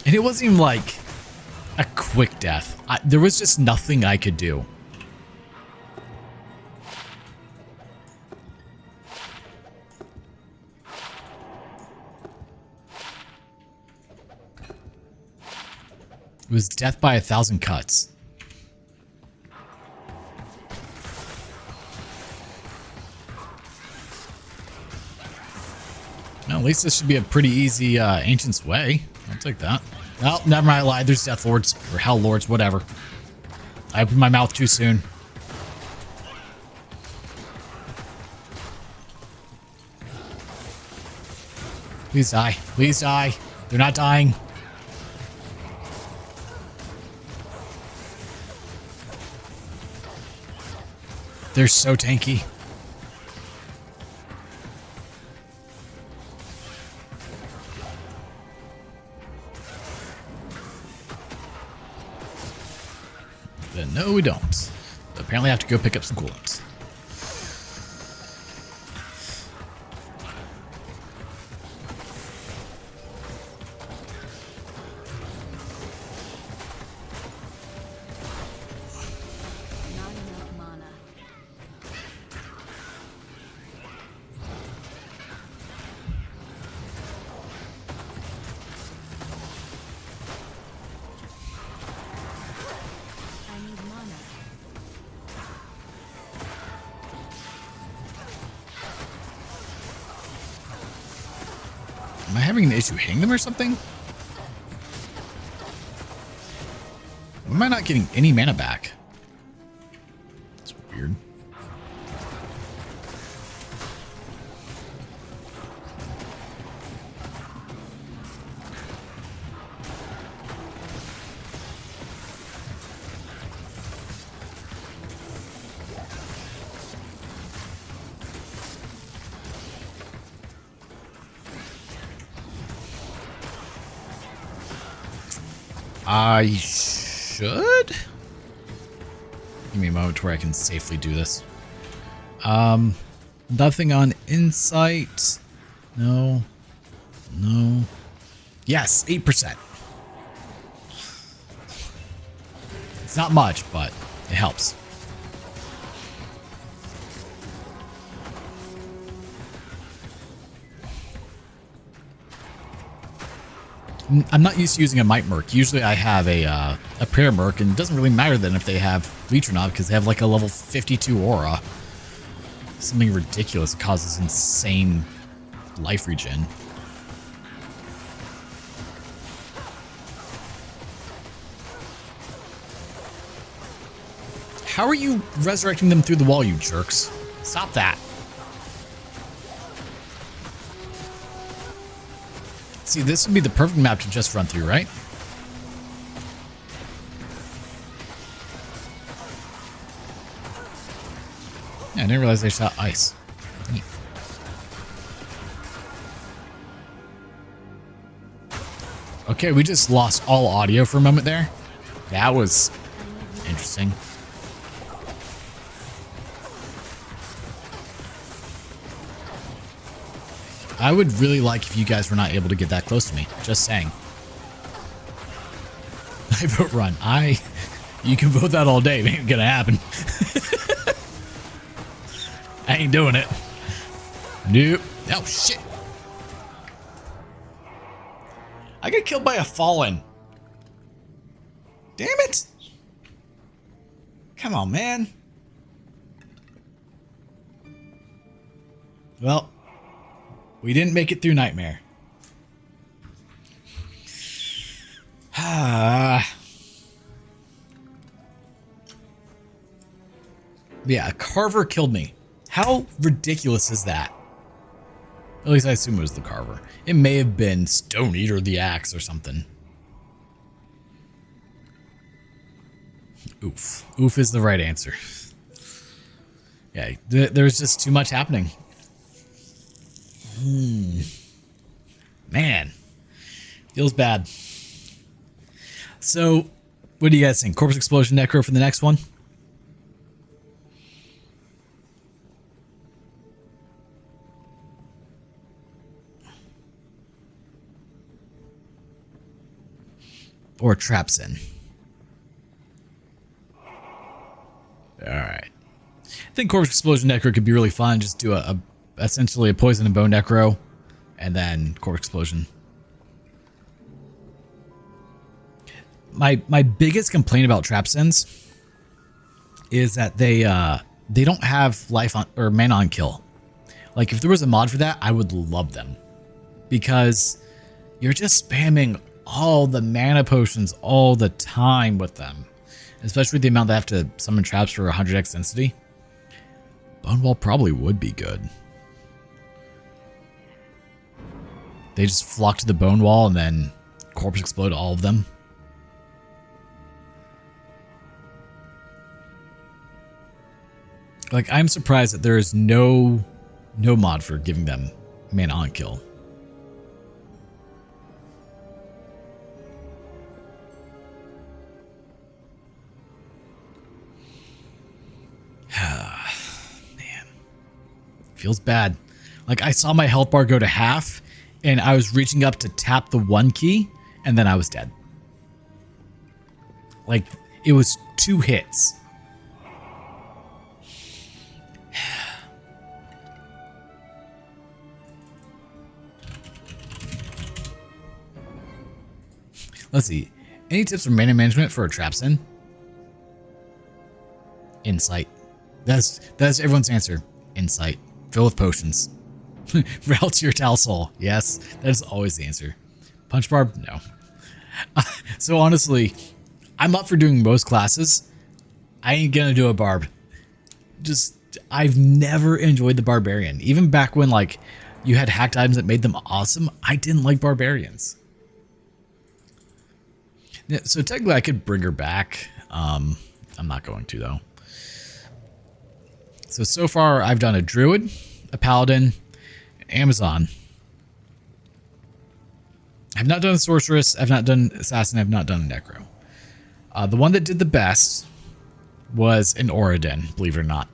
And it wasn't even like a quick death. There was just nothing I could do. It was death by 1,000 cuts. Well, at least this should be a pretty easy Ancient's Way. I'll take that. Oh, never mind, I lied. There's Death Lords, or Hell Lords, whatever. I opened my mouth too soon. Please die. Please die. They're not dying. They're so tanky. Then no, we don't. Apparently I have to go pick up some coolants. Not enough mana. I need mana. Am I having an issue hitting them or something? Am I not getting any mana back? That's weird. I should? Give me a moment where I can safely do this. Nothing on insight. No. No. Yes, 8%. It's not much, but it helps. I'm not used to using a Might Merc. Usually I have a Prayer Merc, and it doesn't really matter then if they have Leech or not, because they have like a level 52 aura. Something ridiculous. It causes insane life regen. How are you resurrecting them through the wall, you jerks? Stop that. See, this would be the perfect map to just run through, right? Yeah, I didn't realize they shot ice. Neat. Okay, we just lost all audio for a moment there. That was interesting. I would really like if you guys were not able to get that close to me. Just saying. I vote run. You can vote that all day. It ain't gonna happen. I ain't doing it. Nope. Oh, shit. I got killed by a fallen. Damn it. Come on, man. Well, we didn't make it through Nightmare. Yeah, a Carver killed me. How ridiculous is that? At least I assume it was the Carver. It may have been Stone Eater the Axe or something. Oof. Oof is the right answer. Yeah, there's just too much happening. Man. Feels bad. So, what do you guys think? Corpse Explosion Necro for the next one? Or Traps in? Alright. I think Corpse Explosion Necro could be really fun. Just do essentially a Poison and Bone Necro, and then Corpse Explosion. My biggest complaint about Trapsins is that they don't have life on or mana on kill. Like if there was a mod for that, I would love them, because you're just spamming all the mana potions all the time with them, especially the amount they have to summon traps for 100x density. Bone Wall probably would be good. They just flock to the Bone Wall and then Corpse Explode all of them. Like, I'm surprised that there is no mod for giving them mana on kill. Man. Feels bad. Like, I saw my health bar go to half, and I was reaching up to tap the 1 key, and then I was dead. Like, it was 2 hits. Let's see. Any tips for mana management for a Trapsin? Insight. That's everyone's answer. Insight. Fill with potions. Route to your Tal Soul. Yes, that is always the answer. Punch Barb? No. So honestly, I'm up for doing most classes. I ain't gonna do a Barb. Just, I've never enjoyed the Barbarian. Even back when, like, you had hacked items that made them awesome, I didn't like Barbarians. So technically I could bring her back. I'm not going to, though. So far I've done a Druid, a Paladin, an Amazon. I've not done a Sorceress, I've not done Assassin, I've not done a Necro. The one that did the best was an Oradin, believe it or not.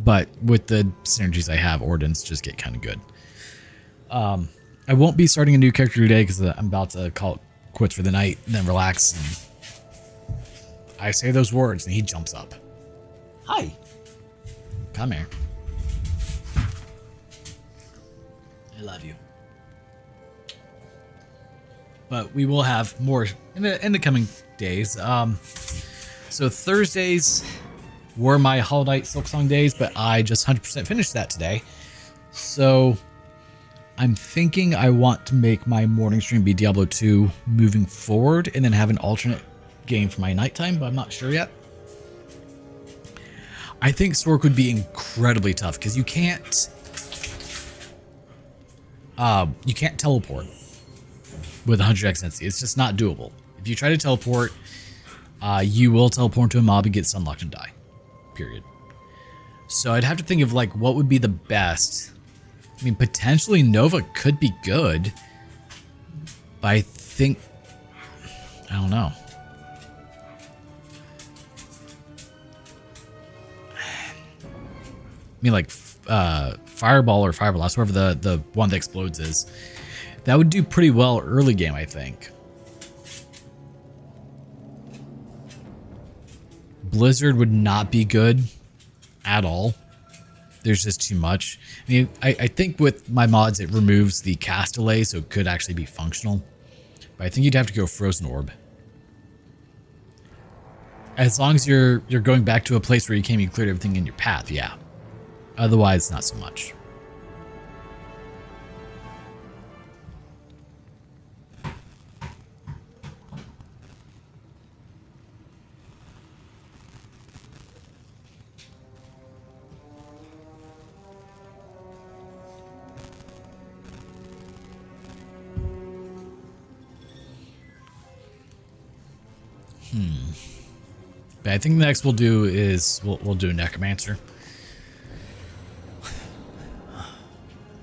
But with the synergies I have, Oradins just get kind of good. I won't be starting a new character today because I'm about to call it quits for the night and then relax. And I say those words and he jumps up. Hi. Come here. I love you. but we will have more in the coming days. So Thursdays were my Hollow Knight Silksong days, but I just 100% finished that today. So I'm thinking I want to make my morning stream be Diablo 2 moving forward, and then have an alternate game for my nighttime, but I'm not sure yet. I think Sork would be incredibly tough because you can't teleport with 100x density. It's just not doable. If you try to teleport, you will teleport to a mob and get sunlocked and die. Period. So I'd have to think of like what would be the best. I mean, potentially Nova could be good, but I don't know. I mean, like Fireball or Fire Blast, whoever the one that explodes is, that would do pretty well early game, I think. Blizzard would not be good at all. There's just too much. I mean, I think with my mods, it removes the cast delay, so it could actually be functional. But I think you'd have to go Frozen Orb. As long as you're going back to a place where you can't even clear everything in your path, yeah. Otherwise, not so much. But I think the next we'll do is we'll do a Necromancer.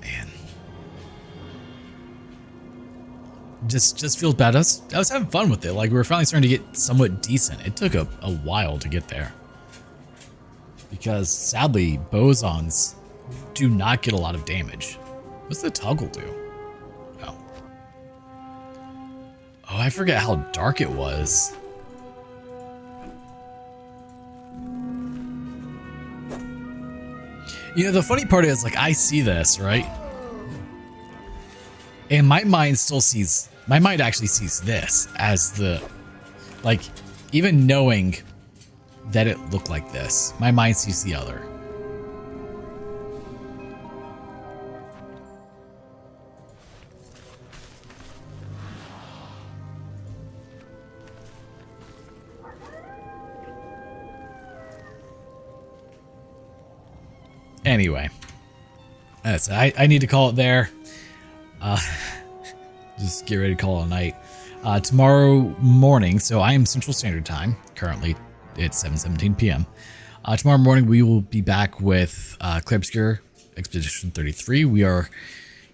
Man, just feels bad. I was having fun with it. Like we were finally starting to get somewhat decent. It took a while to get there because sadly Bowazons do not get a lot of damage. What's the toggle do? Oh, I forget how dark it was. You know, the funny part is, like, I see this, right? And my mind actually sees this as the, like, even knowing that it looked like this, my mind sees the other. Anyway, that's I need to call it there. Just get ready to call it a night. Tomorrow morning, so I am Central Standard Time. Currently, it's 7:17 p.m. Tomorrow morning, we will be back with Clear Obscure Expedition 33. We are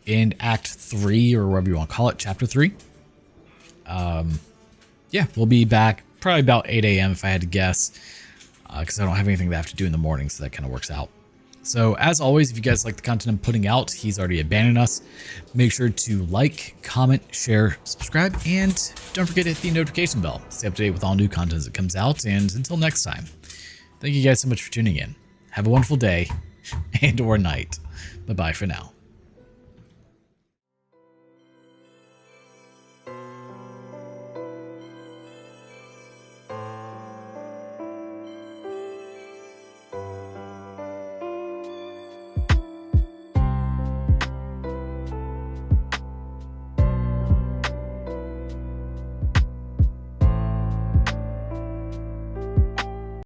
in Act 3, or whatever you want to call it, Chapter 3. Yeah, we'll be back probably about 8 a.m. if I had to guess, because I don't have anything that I have to do in the morning, so that kind of works out. So as always, if you guys like the content I'm putting out, he's already abandoned us. Make sure to like, comment, share, subscribe, and don't forget to hit the notification bell. Stay up to date with all new content as it comes out. And until next time, thank you guys so much for tuning in. Have a wonderful day and or night. Bye-bye for now.